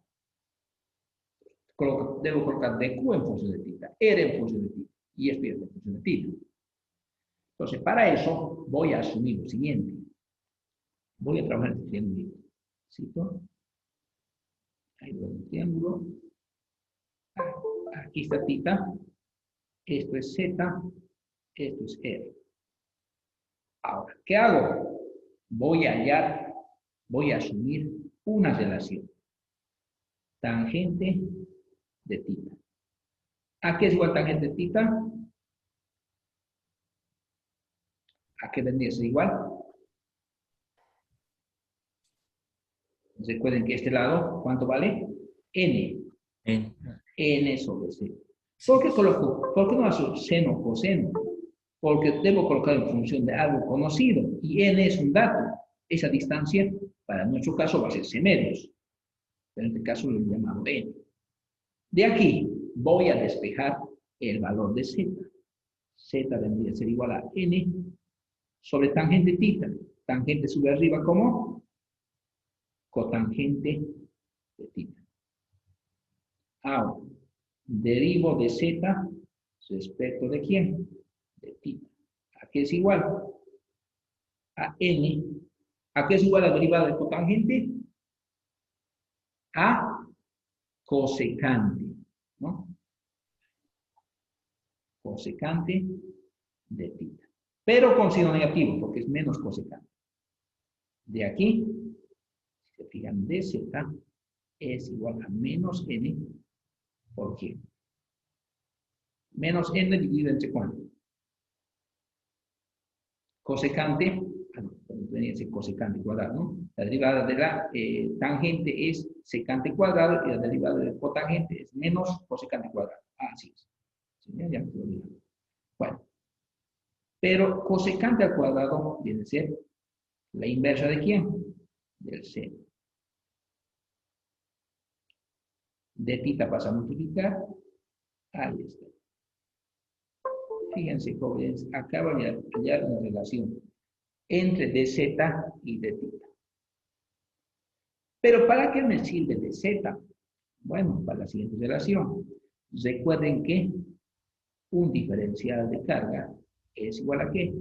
Debo colocar dq en función de θ, r en función de θ, y esto en función de θ. Entonces, para eso voy a asumir lo siguiente. Voy a trabajar en este triángulo. ¿Cito? Ahí voy el triángulo. Aquí está θ. Esto es z. Esto es r. Ahora, ¿qué hago? Voy a asumir una relación. Tangente de θ. ¿A qué es igual tangente de θ? ¿A qué vendría a ser igual? Recuerden que este lado, ¿cuánto vale? N. N sobre C. ¿Por qué no hago seno o coseno? Porque debo colocar en función de algo conocido. Y N es un dato. Esa distancia, para nuestro caso, va a ser C medios. En este caso lo he llamado N. De aquí voy a despejar el valor de Z. Z vendría a ser igual a N sobre tangente θ. Tangente sube arriba como cotangente de θ. Ahora, derivo de Z respecto de quién? De θ. ¿A qué es igual? A N. ¿A qué es igual la derivada de cotangente? A cosecante, ¿no? Cosecante de θ. Pero con signo negativo, porque es menos cosecante. De aquí, si se fijan, dz es igual a menos n por quién. Menos n dividido entre cuánto. Cosecante, venía a ser cosecante cuadrado, ¿no? La derivada de la tangente es secante cuadrado y la derivada del cotangente es menos cosecante cuadrado. Así es. ¿Sí? Ya me estoy olvidando. Bueno. Pero cosecante al cuadrado viene a ser la inversa de quién? Del seno. De θ pasa a multiplicar. Ahí está. Fíjense, jóvenes, acabo de hallar una relación entre dz y dθ. Pero ¿para qué me sirve dz? Bueno, para la siguiente relación. Recuerden que un diferencial de carga es igual a ¿qué?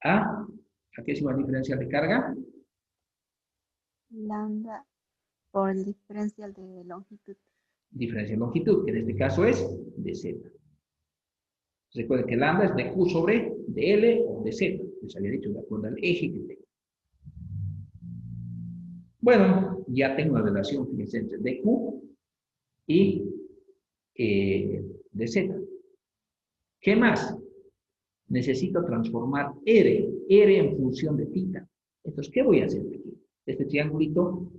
¿A qué es igual diferencial de carga? Lambda por el diferencial de longitud. Diferencial de longitud, que en este caso es dz. Recuerden que lambda es de Q sobre dl o dz. Les había dicho de acuerdo al eje que tengo. Bueno, ya tengo una relación, fíjense, entre dq y dz. ¿Qué más? Necesito transformar r en función de θ. Entonces, ¿qué voy a hacer aquí? Este triangulito,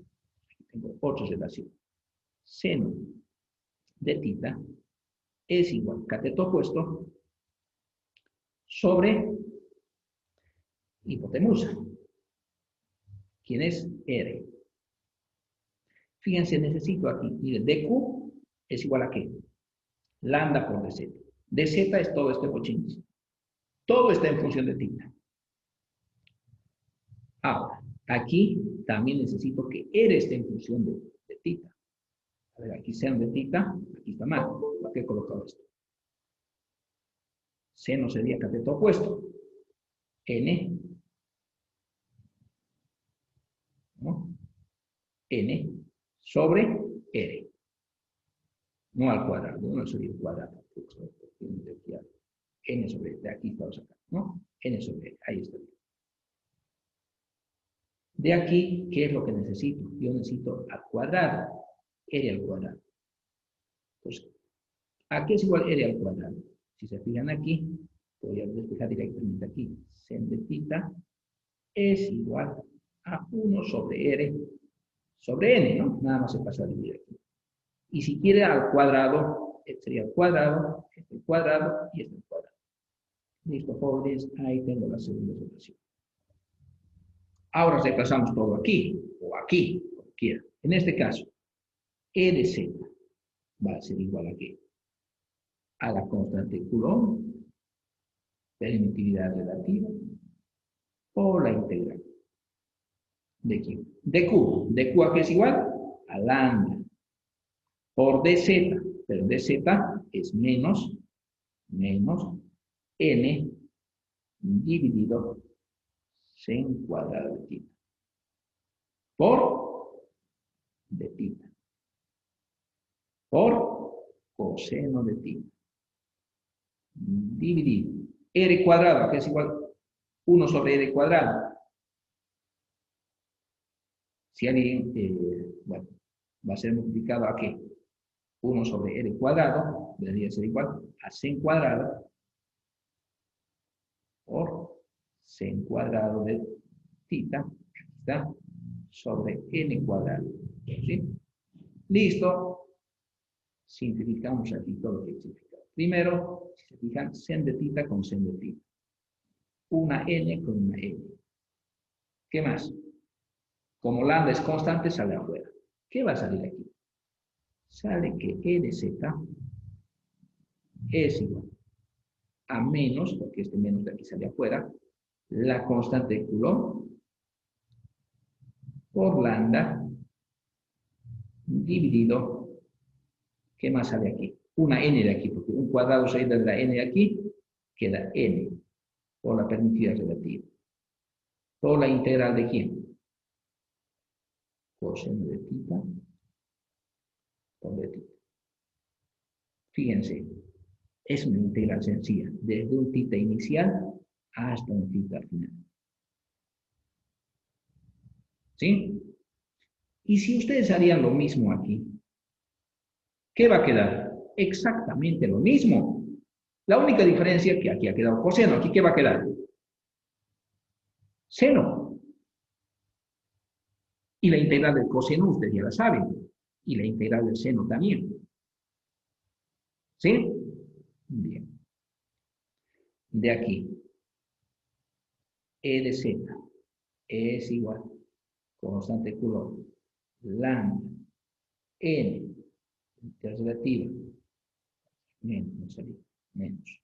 tengo otra relación. Seno de θ es igual, cateto opuesto, sobre hipotenusa. ¿Quién es? R. Fíjense, necesito aquí, miren, dq es igual a ¿qué? Lambda por dz. Dz es todo este cochín. Todo está en función de θ. Ahora, aquí también necesito que R esté en función de θ. A ver, aquí seno de θ, aquí está mal. ¿Por qué he colocado esto? Seno sería cateto opuesto. N. ¿No? N sobre R. No al cuadrado, no sería el cuadrado. N sobre R, aquí estamos acá, ¿no? N sobre R, ahí está. De aquí, ¿qué es lo que necesito? Yo necesito al cuadrado, R al cuadrado. Entonces, ¿a qué es igual R al cuadrado? Si se fijan aquí, voy a despejar directamente aquí. Sen de θ es igual a 1 sobre R sobre N, ¿no? Nada más se pasa a dividir aquí. Y si quiere al cuadrado, sería el cuadrado, este el cuadrado y este el cuadrado. Listo, jóvenes, ahí tengo la segunda solución. Ahora reemplazamos todo aquí, o aquí, como quiera. En este caso, E de Z va a ser igual a ¿qué? A la constante Coulomb, permitividad relativa, por la integral de Q. De Q a qué es igual? A lambda. Por dz, pero dz es menos n dividido sen cuadrado de θ. Por de θ. Por coseno de θ. Dividido. R cuadrado, que es igual 1 sobre R cuadrado. Si alguien, bueno, va a ser multiplicado a ¿qué? 1 sobre R cuadrado, debería ser igual a sen cuadrado por sen cuadrado de θ, aquí está, sobre n cuadrado. ¿Sí? Listo. Simplificamos aquí todo lo que significa. Primero, si se fijan, sen de θ con sen de θ. Una n con una n. ¿Qué más? Como lambda es constante, sale afuera. ¿Qué va a salir aquí? Sale que E de Z es igual a menos, porque este menos de aquí sale afuera, la constante de Coulomb por lambda dividido, ¿qué más sale aquí? Una n de aquí, porque un cuadrado se de la n de aquí, queda n por la permitida relativa. Por la integral de quién? Coseno de θ por de θ. Fíjense, es una integral sencilla, desde un θ inicial hasta un θ final. ¿Sí? Y si ustedes harían lo mismo aquí, ¿qué va a quedar? Exactamente lo mismo. La única diferencia es que aquí ha quedado coseno. ¿Aquí qué va a quedar? Seno. Y la integral del coseno ustedes ya la saben. Y la integral del seno también. ¿Sí? Bien. De aquí. E de Z es igual. Constante Coulomb. Lambda. N. Relativa. Menos, no salió. Menos.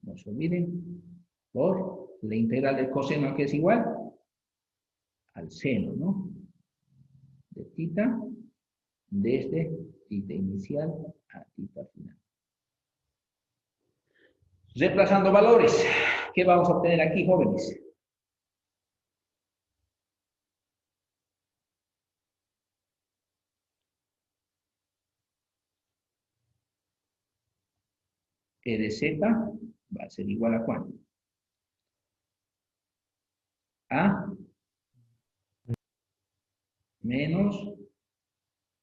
No se olviden. Por la integral del coseno que es igual al seno, ¿no? De θ desde θ inicial a θ final. Reemplazando valores, ¿qué vamos a obtener aquí, jóvenes? E de Z va a ser igual a ¿cuánto? A menos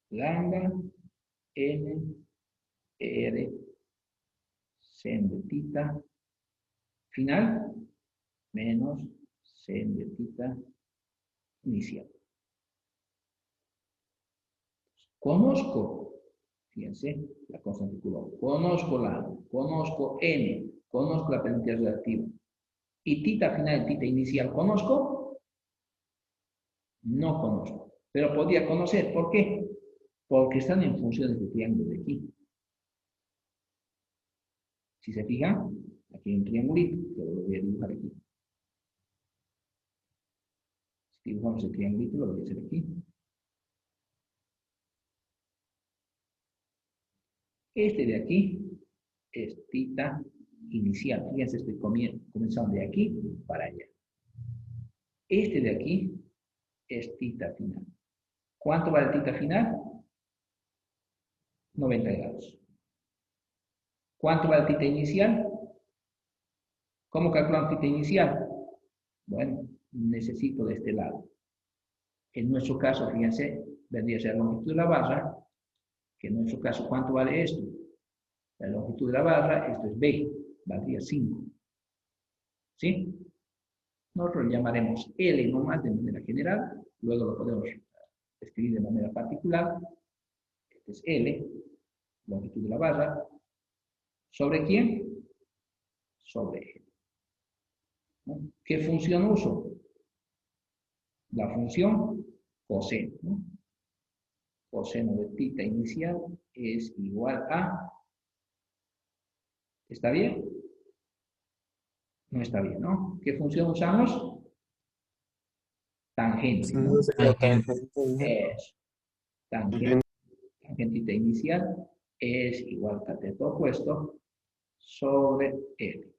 lambda n r sen de θ final menos sen de θ inicial. Conozco, fíjense, la constante Coulomb. Conozco lambda, conozco n, conozco la permitida relativa. ¿Y θ final y θ inicial conozco? No conozco. Pero podría conocer. ¿Por qué? Porque están en funciones de triángulo de aquí. Si se fijan, aquí hay un triangulito, que lo voy a dibujar aquí. Si dibujamos el triangulito, lo voy a hacer aquí. Este de aquí es θ inicial. Fíjense, estoy comenzando de aquí para allá. Este de aquí es θ final. ¿Cuánto vale θ final? 90 grados. ¿Cuánto vale θ inicial? ¿Cómo calculamos θ inicial? Bueno, necesito de este lado. En nuestro caso, fíjense, vendría a ser la longitud de la barra, que en nuestro caso, ¿cuánto vale esto? La longitud de la barra, esto es B, valdría 5. ¿Sí? Nosotros lo llamaremos L nomás de manera general, luego lo podemos escribir de manera particular. Este es L, longitud de la barra. ¿Sobre quién? Sobre L. ¿No? ¿Qué función uso? La función coseno. ¿No? Coseno de θ inicial es igual a... ¿Está bien? No está bien, ¿no? ¿Qué función usamos? Tangente, ¿no? Eso. Tangente θ inicial es igual a cateto opuesto sobre L.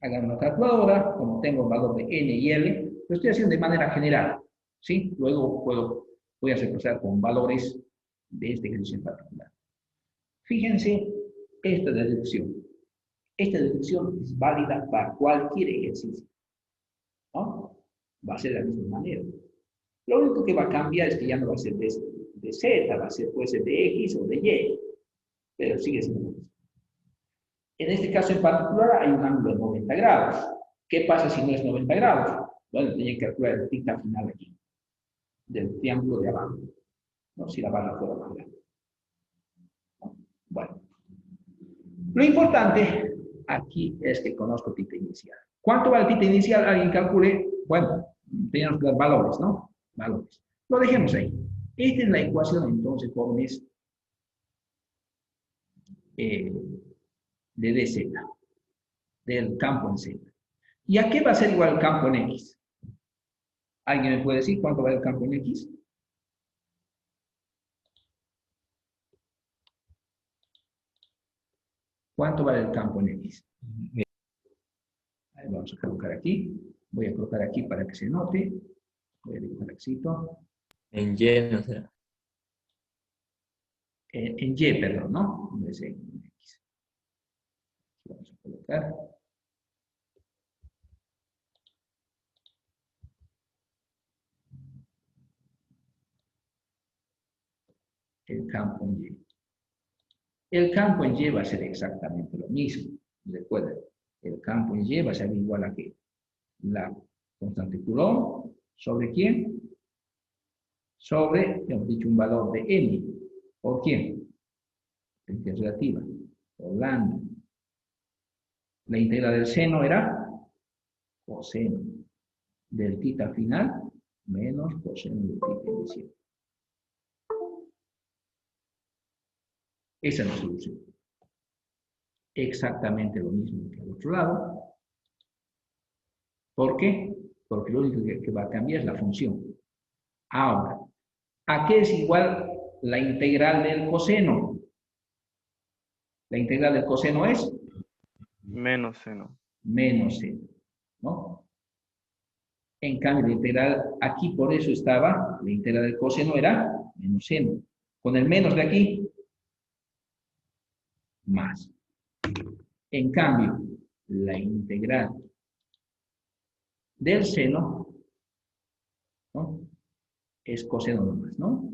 Hagan una calculadora, como tengo el valor de N y L, lo estoy haciendo de manera general, ¿sí? Luego voy a reemplazar con valores de este ejercicio en particular. Fíjense esta deducción. Esta deducción es válida para cualquier ejercicio, ¿no? Va a ser de la misma manera. Lo único que va a cambiar es que ya no va a ser de Z, puede ser de X o de Y, pero sigue siendo lo mismo. En este caso en particular hay un ángulo de 90 grados. ¿Qué pasa si no es 90 grados? Bueno, tenía que calcular el θ final aquí, del triángulo de abajo, ¿no? Si la barra fuera más grande. ¿No? Bueno. Lo importante aquí es que conozco θ inicial. ¿Cuánto vale θ inicial? Alguien calcule. Bueno, tenemos que dar valores, ¿no? Valores. Lo dejemos ahí. Esta es la ecuación, entonces, jóvenes, de dz, del campo en z. ¿Y a qué va a ser igual el campo en x? ¿Alguien me puede decir cuánto vale el campo en x? ¿Cuánto vale el campo en x? Ahí vamos a colocar aquí. Voy a colocar aquí para que se note. Voy a dibujar éxito. En Y, no será. En Y, perdón, ¿no? En vez de en X. Vamos a colocar. El campo en Y. El campo en Y va a ser exactamente lo mismo. Recuerden, el campo en Y va a ser igual a ¿qué? La constante Coulomb, ¿sobre quién? Sobre, hemos dicho, un valor de n. ¿Por quién? Potencia relativa. Por lambda. La integral del seno era coseno del θ final menos coseno del θ inicial. Esa es la solución. Exactamente lo mismo que al otro lado. ¿Por qué? Porque lo único que va a cambiar es la función. Ahora, ¿a qué es igual la integral del coseno? La integral del coseno es Menos seno. menos seno, ¿no? En cambio, la integral aquí por eso estaba, la integral del coseno era menos seno. Con el menos de aquí, más. En cambio, la integral del seno, ¿no? Es coseno nomás, ¿no?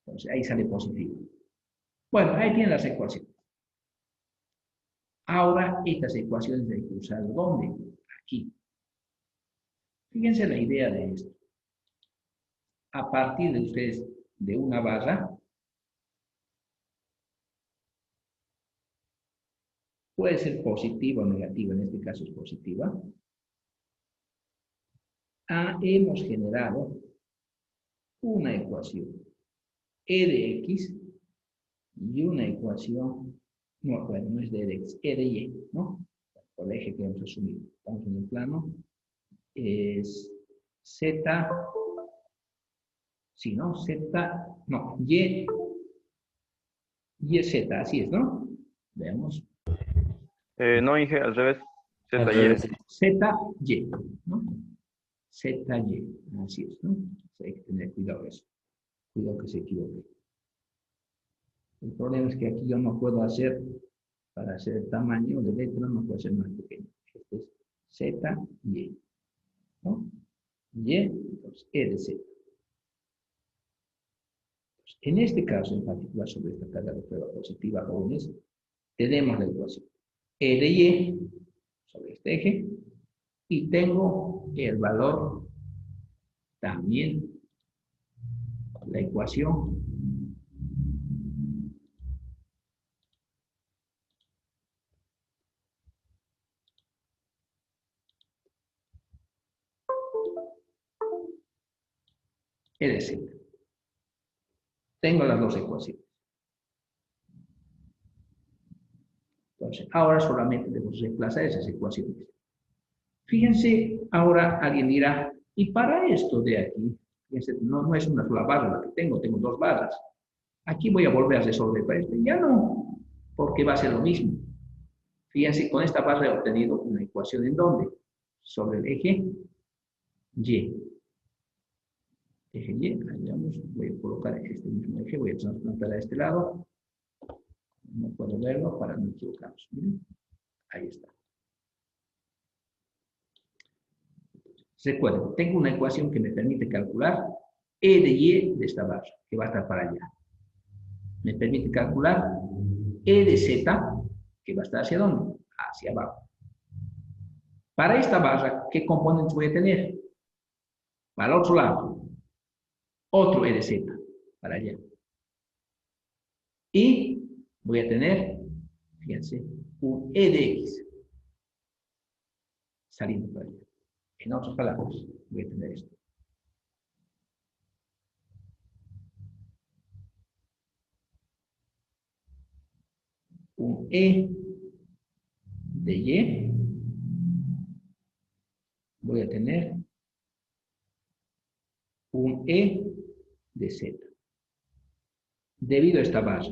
Entonces, ahí sale positivo. Bueno, ahí tienen las ecuaciones. Ahora, estas ecuaciones hay que usar ¿dónde? Aquí. Fíjense la idea de esto. A partir de ustedes, de una barra, puede ser positiva o negativa, en este caso es positiva. Hemos generado una ecuación E de X y una ecuación, no, bueno, no es de X, E de Y, ¿no? Por el eje que hemos asumido. Estamos en el plano. Es Z, sí, ¿no? Z, no, Y Z, así es, ¿no? Veamos. No, Inge, al revés. Al ZY. revés. ZY, ¿no? ZY, así es, ¿no? Hay que tener cuidado eso. Cuidado que se equivoque. El problema es que aquí yo no puedo hacer, para hacer el tamaño de letra, no puedo hacer más pequeño. Este es ZY, ¿no? Y, entonces, E de Z. En este caso, en particular, sobre esta carga de prueba positiva, jóvenes, tenemos la ecuación E de Y sobre este eje y tengo el valor también, la ecuación E de Z. Tengo las dos ecuaciones. Entonces, ahora solamente debo reemplazar esas ecuaciones. Fíjense, ahora alguien dirá, y para esto de aquí, fíjense, no es una sola barra la que tengo dos barras. Aquí voy a volver a resolver para esto. Ya no, porque va a ser lo mismo. Fíjense, con esta barra he obtenido una ecuación en donde, sobre el eje Y. Eje Y, ahí vamos, voy a colocar este mismo eje, voy a trasplantar a este lado. No puedo verlo para no equivocarnos. Miren, ahí está. Recuerden, tengo una ecuación que me permite calcular E de Y de esta barra, que va a estar para allá. Me permite calcular E de Z, que va a estar hacia dónde? Hacia abajo. Para esta barra, ¿qué componentes voy a tener? Para el otro lado, otro E de Z, para allá. Y voy a tener, fíjense, un E de X, saliendo para allá. En otras palabras, voy a tener esto. Un E de Y. Voy a tener un E de Z. Debido a esta barra.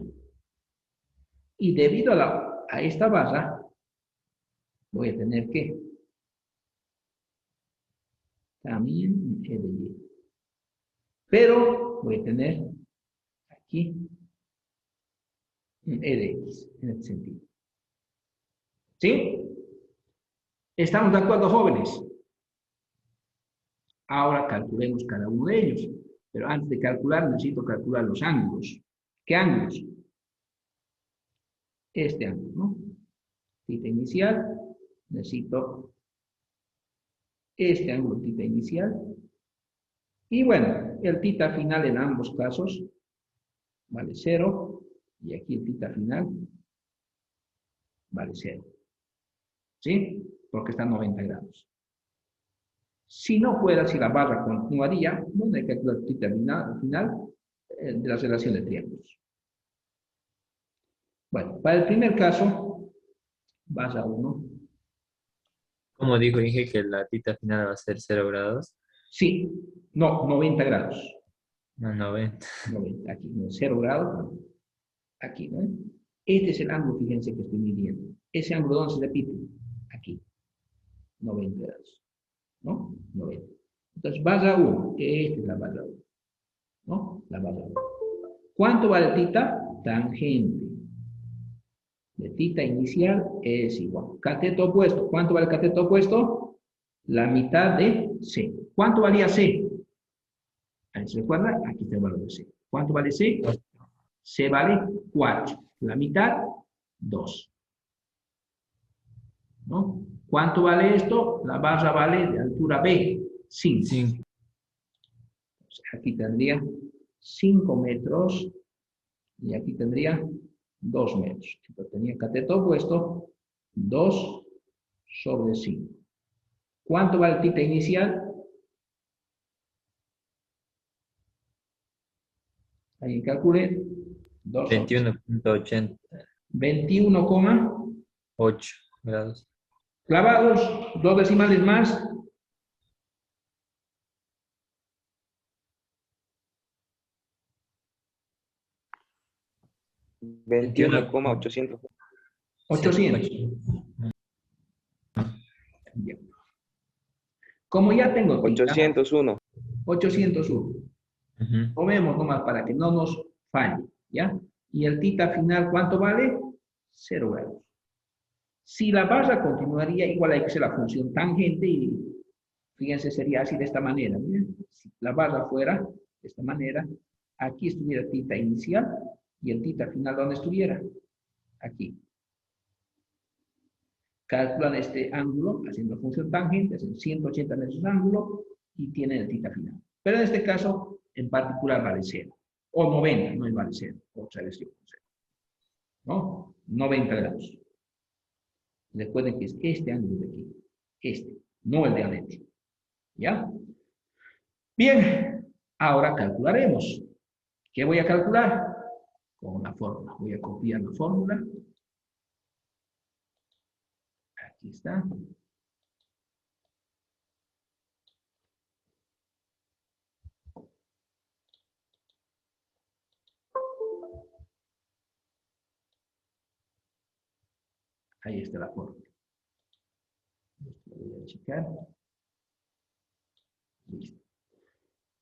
Y debido a esta barra, voy a tener que también un E de Y. Pero voy a tener aquí un E de X en este sentido. ¿Sí? ¿Estamos de acuerdo, jóvenes? Ahora calculemos cada uno de ellos. Pero antes de calcular, necesito calcular los ángulos. ¿Qué ángulos? Este ángulo, ¿no? Tita inicial. Necesito este ángulo tita inicial. Y bueno, el tita final en ambos casos vale 0. Y aquí el tita final vale 0. ¿Sí? Porque está a 90 grados. Si no fuera, si la barra continuaría, bueno, hay que calcular el tita final de la relación de triángulos. Bueno, para el primer caso, barra 1. Como dijo, dije que la tita final va a ser 0 grados. Sí, no, 90 grados. No, 90. 90, aquí, no, 0 grados. Aquí, ¿no? Este es el ángulo, fíjense que estoy midiendo. Ese ángulo, ¿dónde se repite? Aquí. 90 grados. ¿No? 90. Entonces, barra 1. Esta es la barra 1. ¿No? La barra 1. ¿Cuánto vale tita? Tangente de tita inicial es igual. Cateto opuesto. ¿Cuánto vale el cateto opuesto? La mitad de C. ¿Cuánto valía C? Ahí se recuerda, aquí está el valor de C. ¿Cuánto vale C? C vale 4. La mitad, 2. ¿No? ¿Cuánto vale esto? La barra vale de altura B, 5. 5. Aquí tendría 5 metros y aquí tendría 2 metros. Entonces tenía cateto opuesto 2 sobre 5. ¿Cuánto vale tita inicial? Ahí calculé. 21.80. 21,8 grados. clavados, 2 decimales más. $21,800. 800. Bien. Como ya tengo tita, 801. 801. Tomemos nomás para que no nos falle, ¿ya? Y el tita final, ¿cuánto vale? 0 grados. Si la barra continuaría, igual hay que hacer la función tangente y fíjense, sería así de esta manera. ¿Miren? Si la barra fuera de esta manera, aquí estuviera tita inicial y el tita final, ¿dónde estuviera? Aquí. Calculan este ángulo haciendo función tangente, hacen 180 metros de ángulo y tienen el tita final. Pero en este caso, en particular vale 0. O 90, no es vale 0. Otra vez yo con 0. ¿No? 90 grados. Recuerden que es este ángulo de aquí. Este, no el de adentro. ¿Ya? Bien, ahora calcularemos. ¿Qué voy a calcular? Con la fórmula. Voy a copiar la fórmula. Aquí está. Ahí está la fórmula. Esto lo voy a checar. Listo.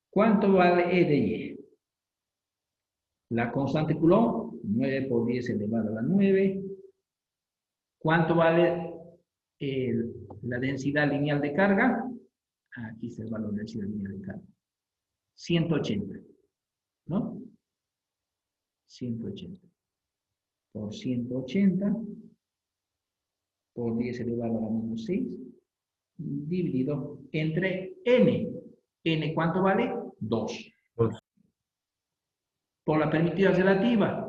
¿Cuánto vale E de Y? La constante Coulomb, 9 por 10 elevado a la 9. ¿Cuánto vale la densidad lineal de carga? Aquí está el valor de densidad lineal de carga. 180. ¿No? 180. Por 180 por 10 elevado a la menos 6 dividido entre n. ¿N cuánto vale? 2. Dos. Por la permitida relativa.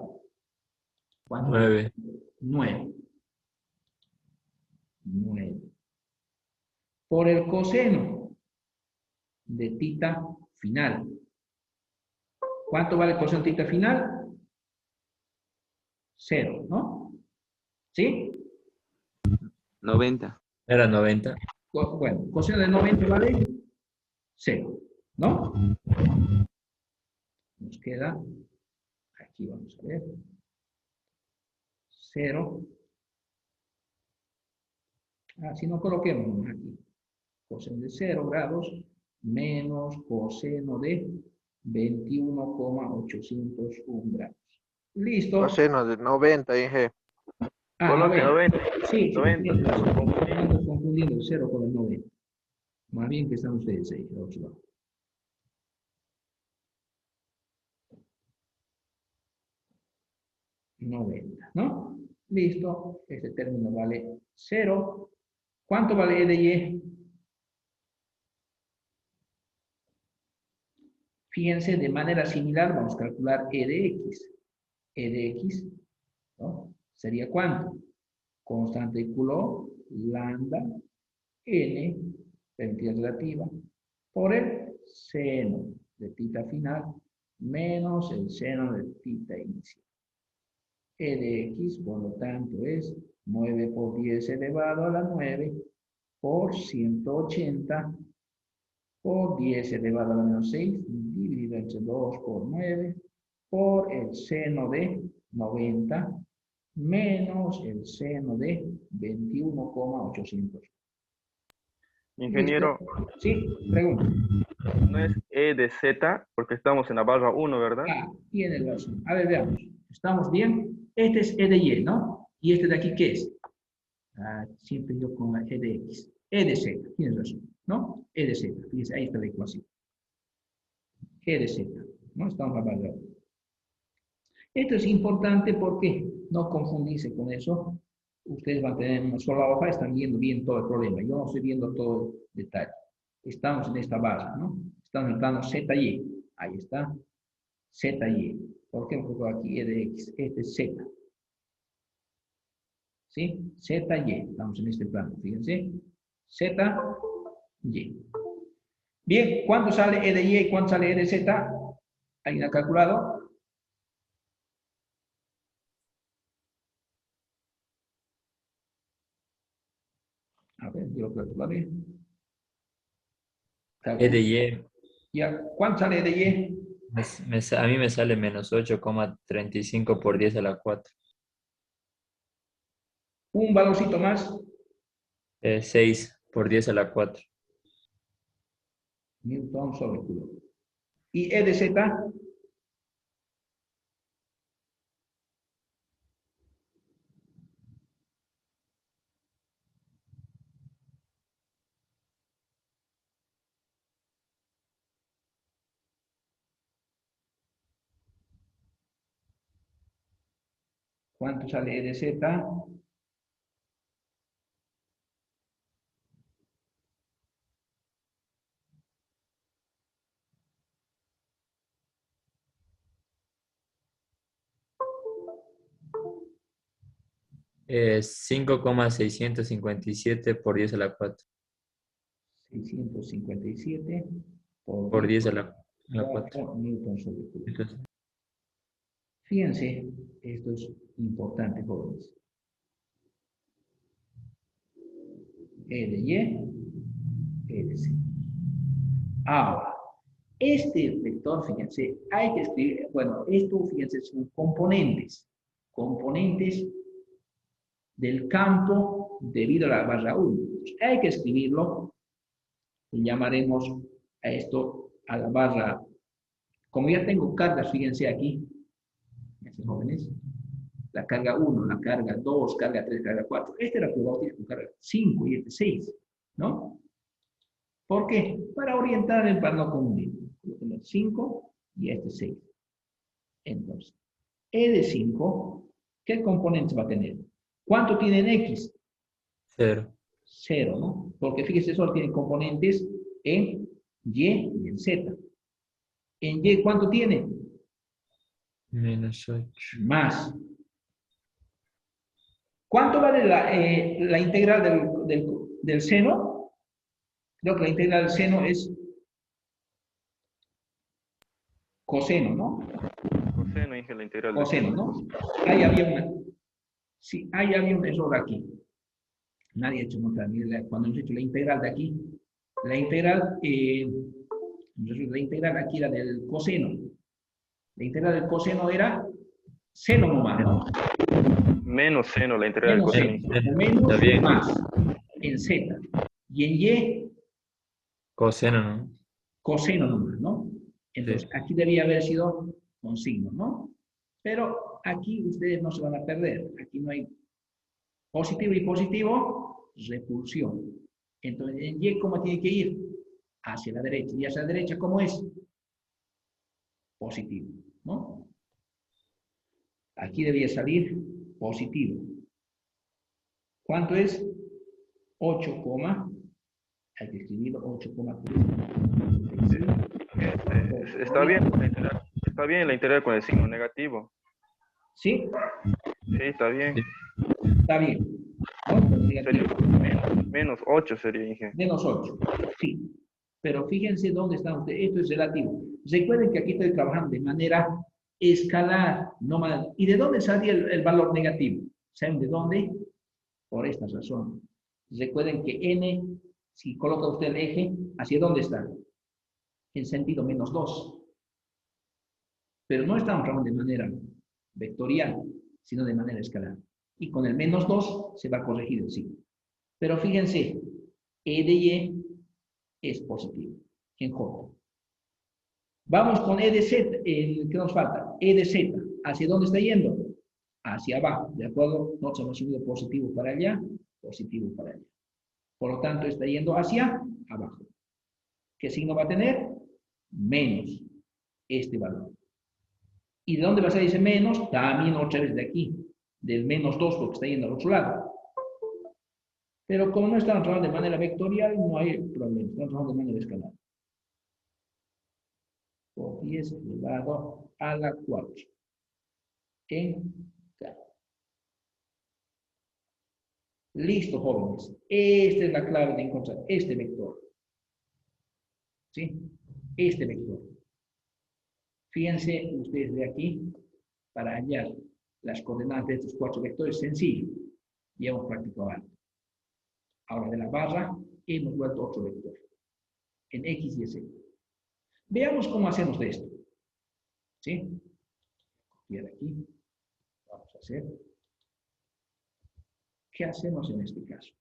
¿Cuánto? 9. 9. 9. Por el coseno de tita final. ¿Cuánto vale el coseno de tita final? 0, ¿no? ¿Sí? 90. Era 90. Bueno, coseno de 90 vale 0, ¿no? Nos queda, aquí vamos a ver, 0. Si no coloquemos aquí, coseno de 0 grados menos coseno de 21,801 grados. ¿Listo? Coseno de 90, Inge. Coloque 90. Sí, 90. ando confundiendo el 0 con el 90. Más bien que están ustedes ahí, al otro lado. $90, ¿no? Listo, este término vale 0. ¿Cuánto vale E de Y? Fíjense, de manera similar vamos a calcular E de X. E de X, ¿no? ¿Sería cuánto? Constante de Coulomb, lambda, n, permitida relativa, por el seno de tita final menos el seno de tita inicial. E de X, por lo tanto, es 9 por 10 elevado a la 9 por 180 por 10 elevado a la menos 6 dividido entre 2 por 9 por el seno de 90 menos el seno de 21,800. Ingeniero, Sí, pregunta. no es E de Z porque estamos en la barra 1, ¿verdad? Tiene razón. A ver, veamos. ¿Estamos bien? Este es E de Y, ¿no? ¿Y este de aquí qué es? Siempre yo con la E de X. E de Z, tienes razón, ¿no? E de Z. Fíjense, ahí está la ecuación. E de Z, ¿no? Estamos a barra 1. Esto es importante porque no confundirse con eso. Ustedes van a tener una sola hoja, están viendo bien todo el problema. Yo no estoy viendo todo el detalle. Estamos en esta base, ¿no? Estamos en el plano ZY. Ahí está. ZY. ¿Por qué? Porque aquí E de X. Este es Z. ¿Sí? ZY. Estamos en este plano. Fíjense. ZY. Bien, ¿cuánto sale E de Y y cuánto sale E de Z? ¿Alguien ha calculado? A ver, yo lo calcularé. E de Y, ¿Ya? ¿Cuánto sale E de Y? a mí me sale menos 8,35 por 10 a la 4. Un valorcito más. 6 por 10 a la 4. Newton sobre Coulomb. ¿Y E de Z? ¿Cuánto sale E de Z? Es 5,657 por 10 a la 4. 657 Por 10 a la 4. 4 newtons sobre cubo. Entonces, Fíjense, esto es importante, jóvenes. E de Y, E de Z. Ahora, este vector, fíjense, hay que escribir, bueno, esto, fíjense, son componentes. Componentes del campo debido a la barra 1. Hay que escribirlo. Y llamaremos a esto a la barra. Como ya tengo cargas, fíjense aquí, fíjense, jóvenes, la carga 1, la carga 2, carga 3, carga 4. Este era el que bautizo con carga 5 y este 6, ¿no? ¿Por qué? Para orientar el para no confundir. Coloquemos 5 y este 6. Entonces, E de 5, ¿qué componentes va a tener? ¿Cuánto tiene en X? 0. 0, ¿no? Porque fíjese, solo tiene componentes en Y y en Z. En Y, ¿cuánto tiene? Menos 8. Más. ¿Cuánto vale la integral del seno? Creo que la integral del seno es coseno, ¿no? Coseno, dije la integral de Coseno, seno. ¿no? Ahí había sí, ahí había un error aquí. Nadie ha hecho nota. Cuando hemos hecho la integral de aquí, la integral aquí era del coseno. La integral del coseno era seno nomás, ¿no? Menos seno, la integral del Menos coseno. seno, menos Está bien. más en Z. Y en Y, Coseno, ¿no? coseno nomás, ¿no? Entonces, aquí debía haber sido con signo, ¿no? Pero aquí ustedes no se van a perder. Aquí no hay positivo y positivo, repulsión. Entonces, en Y, ¿cómo tiene que ir? Hacia la derecha. Y hacia la derecha, ¿cómo es? Positivo, ¿no? Aquí debía salir positivo. ¿Cuánto es? 8, hay que escribirlo 8,3. Está bien la integral. Está bien la integral con el signo negativo. ¿Sí? Sí, está bien. Está bien. ¿No? Sería menos 8 sería, dije. Menos 8. Sí. Pero fíjense dónde están ustedes. Esto es relativo. Recuerden que aquí estoy trabajando de manera escalar. No más. ¿Y de dónde salía el valor negativo? ¿Saben de dónde? Por esta razón. Recuerden que n, si coloca usted el eje, ¿hacia dónde está? En sentido menos 2. Pero no estamos trabajando de manera vectorial, sino de manera escalar. Y con el menos 2 se va a corregir el signo. Pero fíjense, E de Y es positivo en J. Vamos con E de Z, ¿qué nos falta? E de Z, ¿hacia dónde está yendo? Hacia abajo, ¿de acuerdo? Nosotros hemos subido positivo para allá, positivo para allá. Por lo tanto, está yendo hacia abajo. ¿Qué signo va a tener? Menos este valor. ¿Y de dónde va a salir ese menos? También otra vez de aquí, del menos 2, porque está yendo al otro lado. Pero como no estamos trabajando de manera vectorial, no hay problema, estamos trabajando de manera escalar. Por 10 elevado a la 4. En K. Listo, jóvenes. Esta es la clave de encontrar este vector. ¿Sí? Este vector. Fíjense ustedes de aquí, para hallar las coordenadas de estos 4 vectores, sencillo. Ya hemos practicado antes. Ahora de la barra, hemos vuelto otro vector. En X y Z. Veamos cómo hacemos de esto. ¿Sí? Copiar aquí. Vamos a hacer. ¿Qué hacemos en este caso?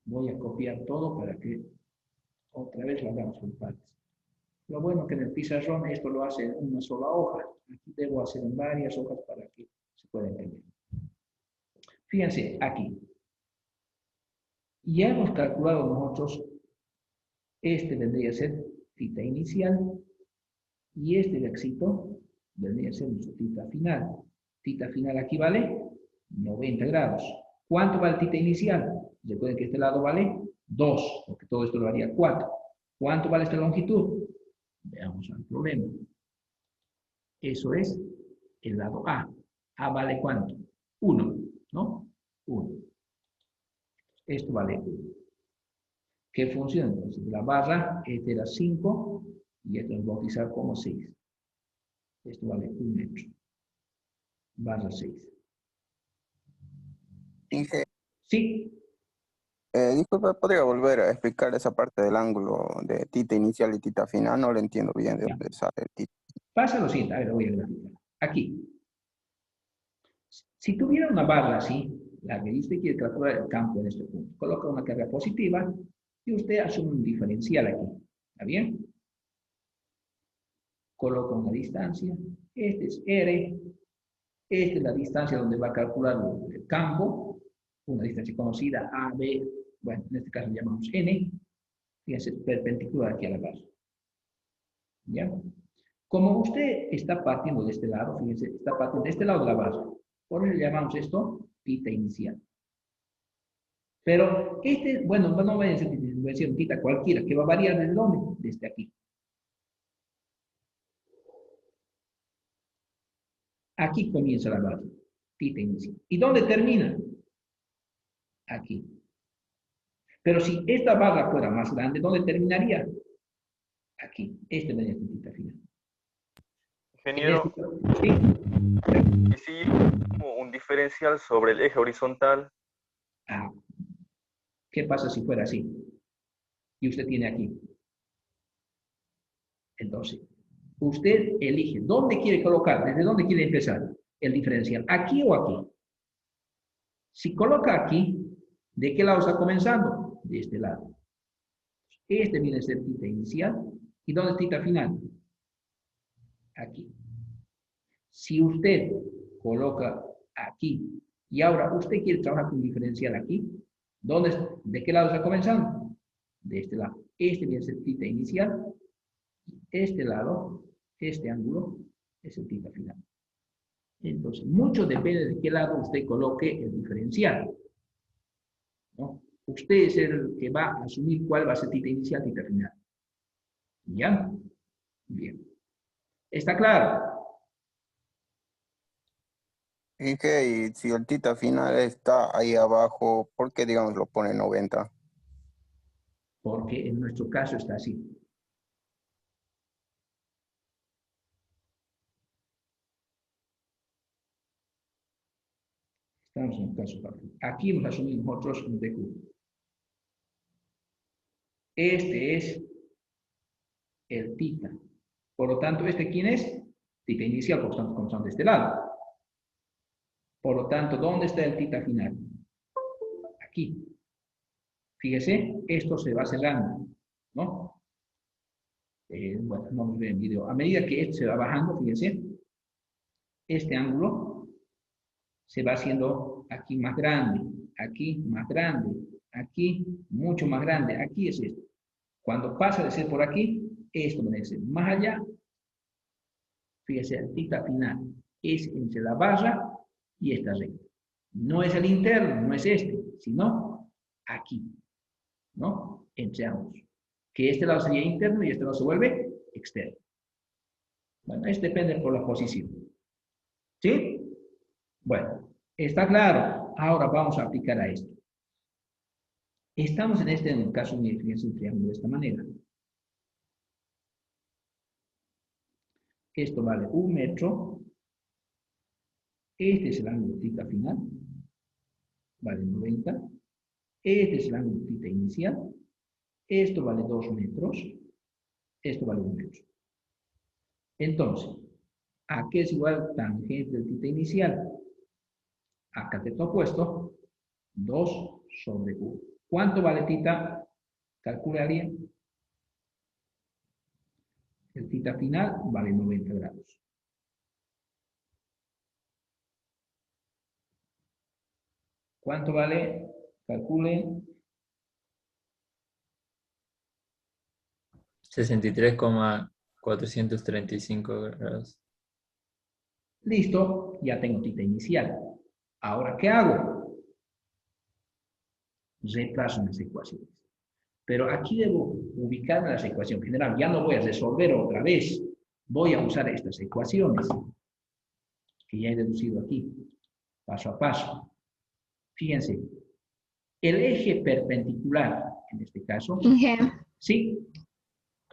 Voy a copiar todo para que otra vez lo hagamos por partes. Lo bueno que en el pizarrón esto lo hace en una sola hoja. Aquí debo hacer en varias hojas para que se pueda entender. Fíjense, aquí. Ya hemos calculado nosotros, este vendría a ser θ inicial y este de éxito vendría a ser nuestro θ final. Θ final aquí vale 90 grados. ¿Cuánto vale θ inicial? Recuerden que este lado vale 2, porque todo esto lo varía 4. ¿Cuánto vale esta longitud? Veamos el problema. Eso es el lado A. A vale ¿cuánto? 1, ¿no? 1. Esto vale 1. ¿Qué funciona? Entonces, la barra, este era 5, y esto lo voy a utilizar como 6. Esto vale 1 metro. Barra 6. Inge, Sí, disculpa, ¿podría volver a explicar esa parte del ángulo de θ inicial y θ final? No lo entiendo bien de Ya. dónde sale el θ. pasa lo siguiente. A ver, lo voy a graficar. Aquí. Si tuviera una barra así, la que usted quiere calcular el campo en este punto, coloca una carga positiva y usted asume un diferencial aquí. ¿Está bien? Coloca una distancia. Este es R. Esta es la distancia donde va a calcular el campo. Una distancia conocida, A, B. Bueno, en este caso le llamamos N. Fíjense, perpendicular aquí a la barra. ¿Ya? Como usted está partiendo de este lado, fíjense, está partiendo de este lado de la barra. Por eso le llamamos esto θ inicial. Pero este, bueno, no voy a decir un θ cualquiera, que va a variar desde dónde, desde aquí. Aquí comienza la barra, θ inicial. ¿Y dónde termina? Aquí. Pero si esta barra fuera más grande, ¿dónde terminaría? Aquí. Este vendría a ser θ final. Ingeniero, ¿Sí? ¿y si como un diferencial sobre el eje horizontal? Ah, ¿qué pasa si fuera así? Y usted tiene aquí. Entonces, usted elige dónde quiere colocar, desde dónde quiere empezar el diferencial, aquí o aquí. Si coloca aquí, ¿de qué lado está comenzando? De este lado. Este viene a ser θ inicial. ¿Y dónde es θ final? Aquí. Si usted coloca aquí y ahora usted quiere trabajar con un diferencial aquí, ¿de qué lado está comenzando? De este lado. Este viene a ser θ inicial. Este lado, este ángulo, es el θ final. Entonces, mucho depende de qué lado usted coloque el diferencial, ¿no? Usted es el que va a asumir cuál va a ser θ inicial, θ final. ¿Ya? Bien. ¿Está claro? Inge, y si el θ final está ahí abajo, ¿por qué, digamos, lo pone 90? Porque en nuestro caso está así. Estamos en el caso partido. Aquí hemos asumido nosotros un DQ. Este es el θ. Por lo tanto, ¿este quién es? θ inicial, por lo tanto, comenzando de este lado. Por lo tanto, ¿dónde está el θ final? Aquí. Fíjese, esto se va cerrando, ¿no? Bueno, no nos ve en video. A medida que esto se va bajando, fíjense, este ángulo se va haciendo aquí más grande, aquí mucho más grande, aquí es esto. Cuando pasa de ser por aquí, esto debe ser más allá. Fíjese, el θ final es entre la barra y esta recta. No es el interno, no es este, sino aquí, ¿no? Entre ambos. Que este lado sería interno y este lado se vuelve externo. Bueno, esto depende por la posición. ¿Sí? Bueno, está claro. Ahora vamos a aplicar a esto. Estamos en el caso de un triángulo de esta manera. Esto vale 1 metro. Este es el ángulo θ final. Vale 90. Este es el ángulo θ inicial. Esto vale 2 metros. Esto vale 1 metro. Entonces, ¿a qué es igual tangente del θ inicial? A cateto opuesto, 2 sobre 1. ¿Cuánto vale θ? Calcularía. El θ final vale 90 grados. ¿Cuánto vale? Calculen. 63,435 grados. Listo, ya tengo θ inicial. Ahora, ¿qué hago? Reemplazo las ecuaciones. Pero aquí debo ubicarme las ecuaciones. En general, ya no voy a resolver otra vez. Voy a usar estas ecuaciones que ya he deducido aquí, paso a paso. Fíjense, el eje perpendicular, en este caso, Inge, sí,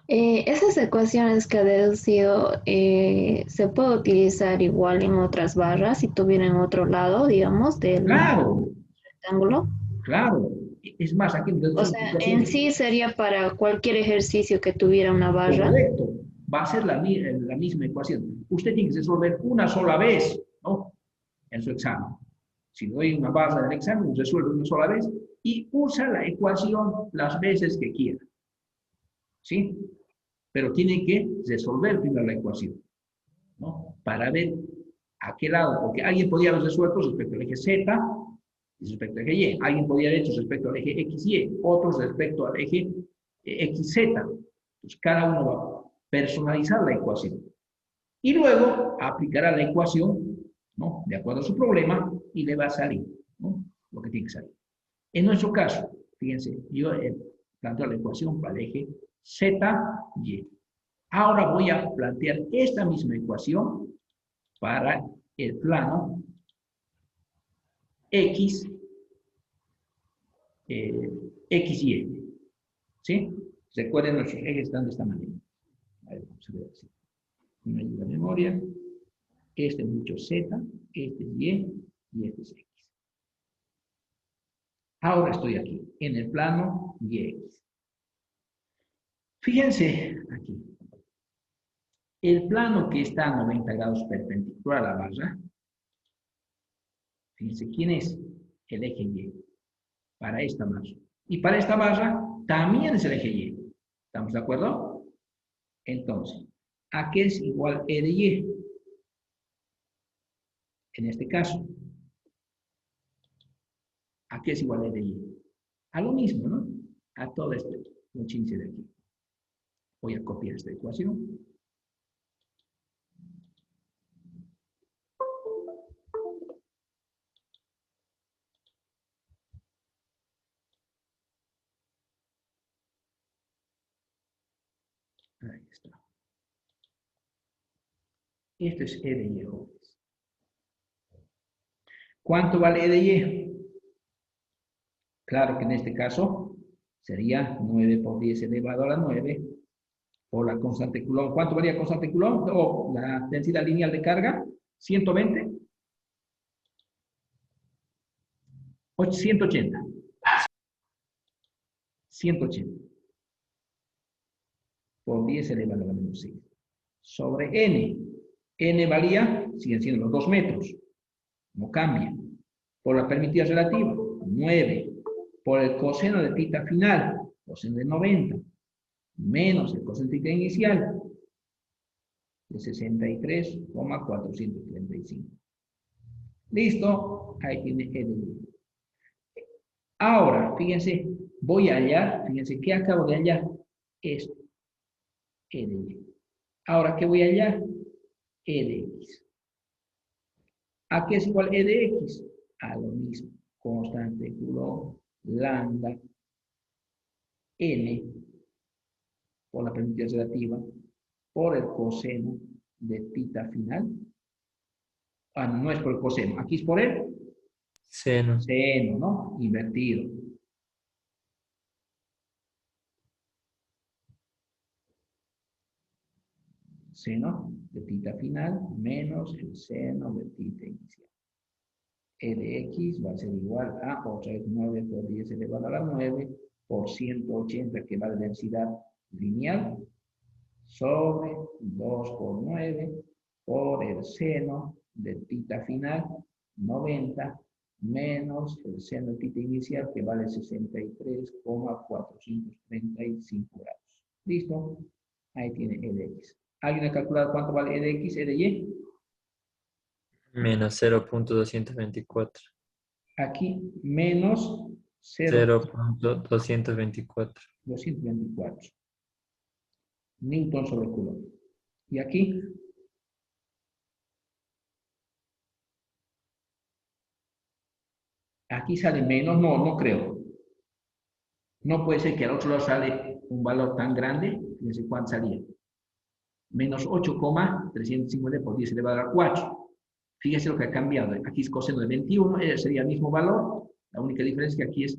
esas ecuaciones que ha deducido se puede utilizar igual en otras barras si tuvieran otro lado, digamos, del claro, rectángulo. claro. Es más, aquí en O deducción sea, en sí sería para cualquier ejercicio que tuviera una barra. correcto, va a ser la misma ecuación. Usted tiene que resolver una sola vez, ¿no? En su examen. Si doy una barra del examen, resuelve una sola vez y usa la ecuación las veces que quiera. ¿Sí? Pero tiene que resolver primero la ecuación, ¿no? Para ver a qué lado, porque alguien podría haber resuelto respecto al eje Z y respecto al eje Y, alguien podría haber hecho respecto al eje XY, otros respecto al eje XZ. Entonces, cada uno va a personalizar la ecuación. Y luego aplicará la ecuación, ¿no? De acuerdo a su problema y le va a salir, ¿no? Lo que tiene que salir. En nuestro caso, fíjense, yo planteo la ecuación para el eje ZY. Ahora voy a plantear esta misma ecuación para el plano X, XY. ¿Sí? Recuerden, nuestros ejes están de esta manera. A ver, vamos a ver así. Me ayuda la memoria. Este es mucho Z, este es Y y este es X. Ahora estoy aquí, en el plano YX. Fíjense aquí. El plano que está a 90 grados perpendicular a la barra, fíjense quién es el eje Y para esta barra. Y para esta barra también es el eje Y. ¿Estamos de acuerdo? Entonces, ¿a qué es igual E de Y? En este caso, ¿a qué es igual E de Y? A lo mismo, ¿no? A todo este muchinche de aquí. Voy a copiar esta ecuación. Ahí está. Esto es E de Y, jóvenes. ¿Cuánto vale E de Y? Claro que en este caso sería 9 por 10 elevado a la 9 por la constante Coulomb. ¿Cuánto varía la constante Coulomb? O la densidad lineal de carga, 120. 180. 180. Por 10 elevado a la menos 6. Sobre N. N valía, siguen siendo los 2 metros. No cambia. Por la permitida relativa, 9. Por el coseno de tita final, coseno de 90. Menos el coseno de tita inicial, de 63,435. ¿Listo? Ahí tiene E de Y. Ahora, fíjense, voy a hallar, fíjense, ¿qué acabo de hallar? Esto, E de Y. Ahora, ¿qué voy a hallar? E de X. ¿A qué es igual E de X? A lo mismo. Constante Coulomb, lambda, n, por la permitida relativa, por el coseno de tita final. Ah, no es por el coseno, aquí es por el Seno. seno, ¿no? Invertido. Seno de tita final menos el seno de tita inicial. E de X va a ser igual a, otra vez 9 por 10 elevado a la 9 por 180 que va de densidad lineal sobre 2 por 9 por el seno de tita final 90 menos el seno de tita inicial que vale 63,435 grados. ¿Listo? Ahí tiene E de X. ¿Alguien ha calculado cuánto vale E de X, E de Y? Menos 0.224. Aquí menos 0.224. 224 Newton sobre Coulomb. Y aquí Aquí sale menos, no creo. No puede ser que al otro lado sale un valor tan grande. Fíjense cuánto salía. Menos 8,350 por 10 elevado a la 4. Fíjense lo que ha cambiado. Aquí es coseno de 21, sería el mismo valor. La única diferencia es que aquí es,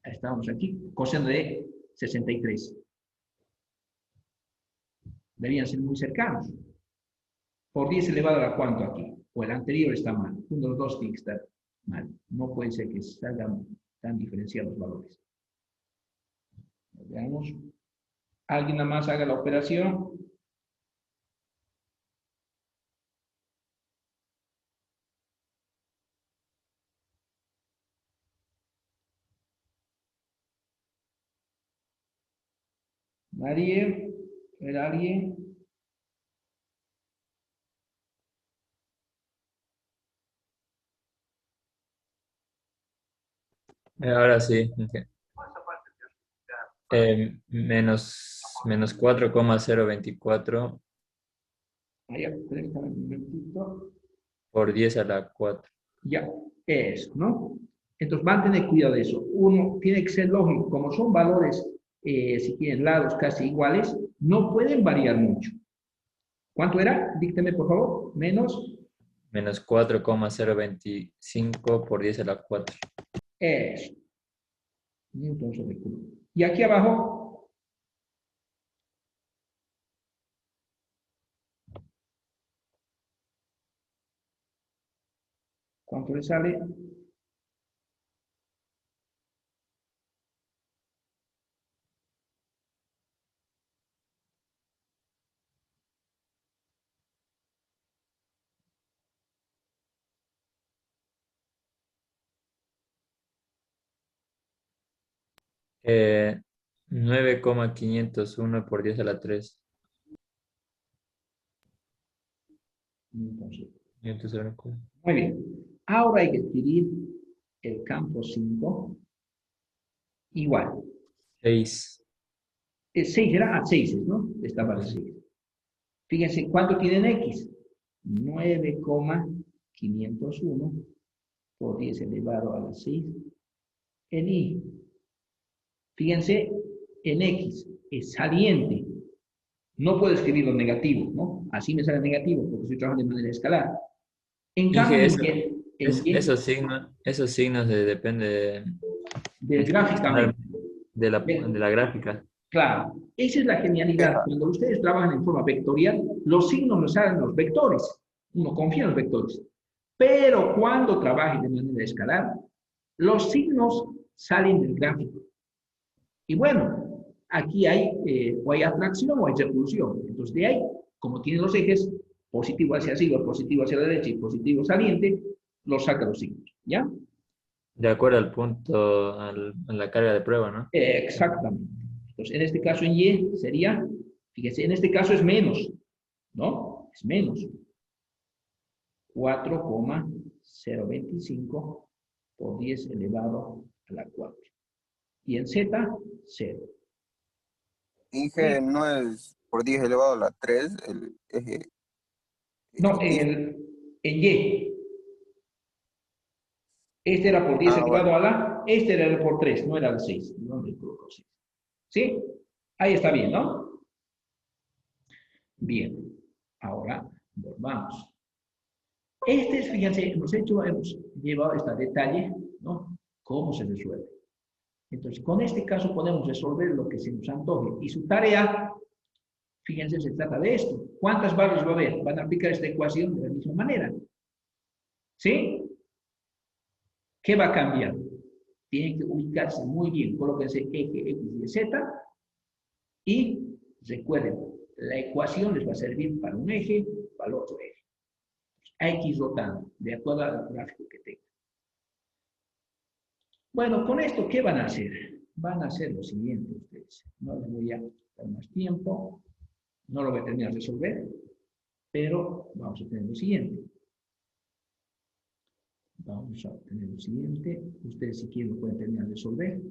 estamos aquí, coseno de 63. Debían ser muy cercanos. Por 10 elevado a la ¿cuánto aquí? O el anterior está mal. Uno de los dos tiene que estar mal. No puede ser que salgan tan diferenciados los valores. Veamos. ¿Alguien nada más haga la operación? ¿Nadie? ¿Era alguien? Ahora sí. Ok. Menos 4,024 Ahí, permítame un momentito. por 10 a la 4. Ya, eso, ¿no? Entonces van a tener cuidado de eso. Uno tiene que ser lógico, como son valores, si quieren, lados casi iguales, no pueden variar mucho. ¿Cuánto era? Dícteme, por favor. Menos. Menos 4,025 por 10 a la 4. Eso. Newton sobre Coulomb. Y aquí abajo. ¿Cuánto le sale? Eh, 9,501 por 10 a la 3. Entonces, Newton sobre Coulomb. muy bien. Ahora hay que escribir el campo 5. Igual. 6. 6 era a 6, ¿no? Estaba el 6. Fíjense, ¿cuánto tienen X? 9,501 por 10 elevado a la 6 en Y. Fíjense, en X es saliente. No puedo escribirlo negativo, ¿no? Así me sale negativo porque estoy trabajando de manera escalar. En cambio, Esos signos dependen del gráfico también. de la gráfica. Claro, esa es la genialidad. Cuando ustedes trabajan en forma vectorial, los signos nos salen los vectores. Uno confía en los vectores. Pero cuando trabajen de manera escalar, los signos salen del gráfico. Y bueno, aquí hay o hay atracción o hay repulsión. Entonces, de ahí, como tienen los ejes, positivo hacia arriba, positivo hacia la derecha y positivo saliente, los saca los signos. ¿Ya? De acuerdo al punto, a la carga de prueba, ¿no? Exactamente. Entonces, en este caso en Y sería, fíjense, en este caso es menos, ¿no? Es menos. 4,025 por 10 elevado a la 4. Y en Z, 0. Inge, no es por 10 elevado a la 3 el eje. No, en Y. Este era por 10 elevado a la, este era por 3, no era el 6. ¿Dónde coloco 6? ¿Sí? Ahí está bien, ¿no? Bien. Ahora, volvamos. Fíjense, hemos llevado este detalle, ¿no? ¿Cómo se resuelve? Entonces, con este caso podemos resolver lo que se nos antoje. Y su tarea, fíjense, se trata de esto. ¿Cuántas barras va a haber? Van a aplicar esta ecuación de la misma manera. ¿Sí? ¿Qué va a cambiar? Tienen que ubicarse muy bien. Colóquense eje X y Z. Y recuerden, la ecuación les va a servir para un eje, para el otro eje. X rotando, de acuerdo al gráfico que tenga. Bueno, con esto, ¿qué van a hacer? Van a hacer lo siguiente ustedes. No les voy a dar más tiempo. No lo voy a terminar de resolver. Pero vamos a tener lo siguiente. Vamos a tener lo siguiente. Ustedes, si quieren, lo pueden terminar de resolver.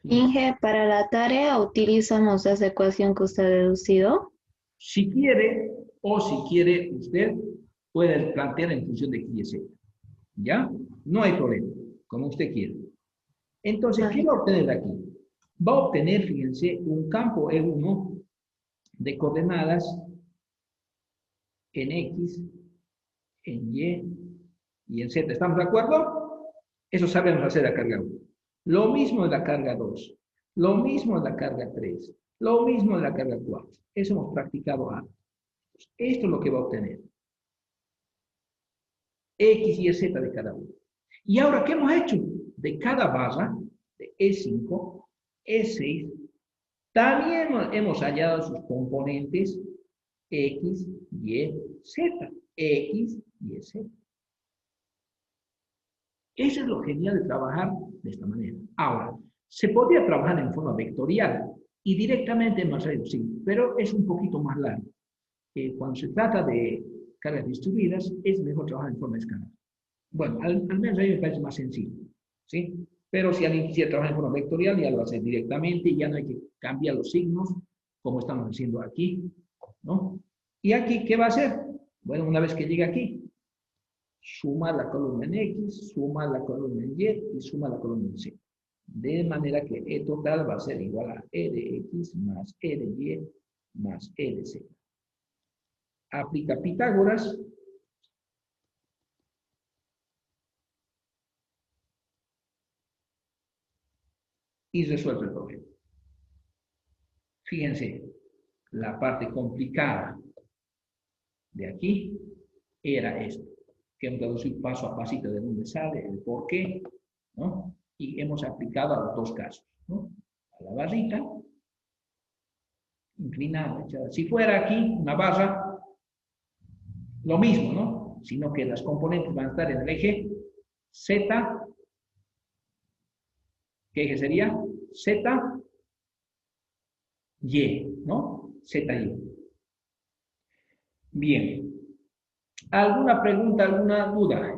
Inge, para la tarea utilizamos esa ecuación que usted ha deducido. Si quiere, o si quiere usted, puede plantear en función de X y Z. ¿Ya? No hay problema, como usted quiera. Entonces, ¿qué va a obtener de aquí? Va a obtener, fíjense, un campo E1 de coordenadas en X, en Y en Z. ¿Estamos de acuerdo? Eso sabemos hacer la carga 1. Lo mismo en la carga 2. Lo mismo en la carga 3. Lo mismo en la carga 4. Eso hemos practicado antes. Esto es lo que va a obtener. X y Z de cada uno. Y ahora, ¿qué hemos hecho? De cada barra, de E5, E6, también hemos hallado sus componentes X, Y, Z. X, Y, Z. Eso es lo genial de trabajar de esta manera. Ahora, se podría trabajar en forma vectorial y directamente es más reducido, pero es un poquito más largo. Cuando se trata de cargas distribuidas, es mejor trabajar en forma escalar. Bueno, al menos a mí me parece más sencillo, ¿sí? Pero si alguien quisiera trabajar en forma vectorial, ya lo hace directamente y ya no hay que cambiar los signos, como estamos haciendo aquí, ¿no? Y aquí, ¿qué va a hacer? Bueno, una vez que llegue aquí, suma la columna en X, suma la columna en Y y suma la columna en Z. De manera que E total va a ser igual a E de X más E de Y más E de Z. Aplica Pitágoras. Y resuelve el problema. Fíjense, la parte complicada de aquí era esto, que hemos traducido paso a pasito de dónde sale, el por qué, ¿no? Y hemos aplicado a los dos casos, ¿no? A la barrita, inclinada, echada. Si fuera aquí una barra, lo mismo, ¿no? Sino que las componentes van a estar en el eje Z. ¿Qué eje sería? Z, Y, ¿no? Z, Y. Bien. ¿Alguna pregunta, alguna duda?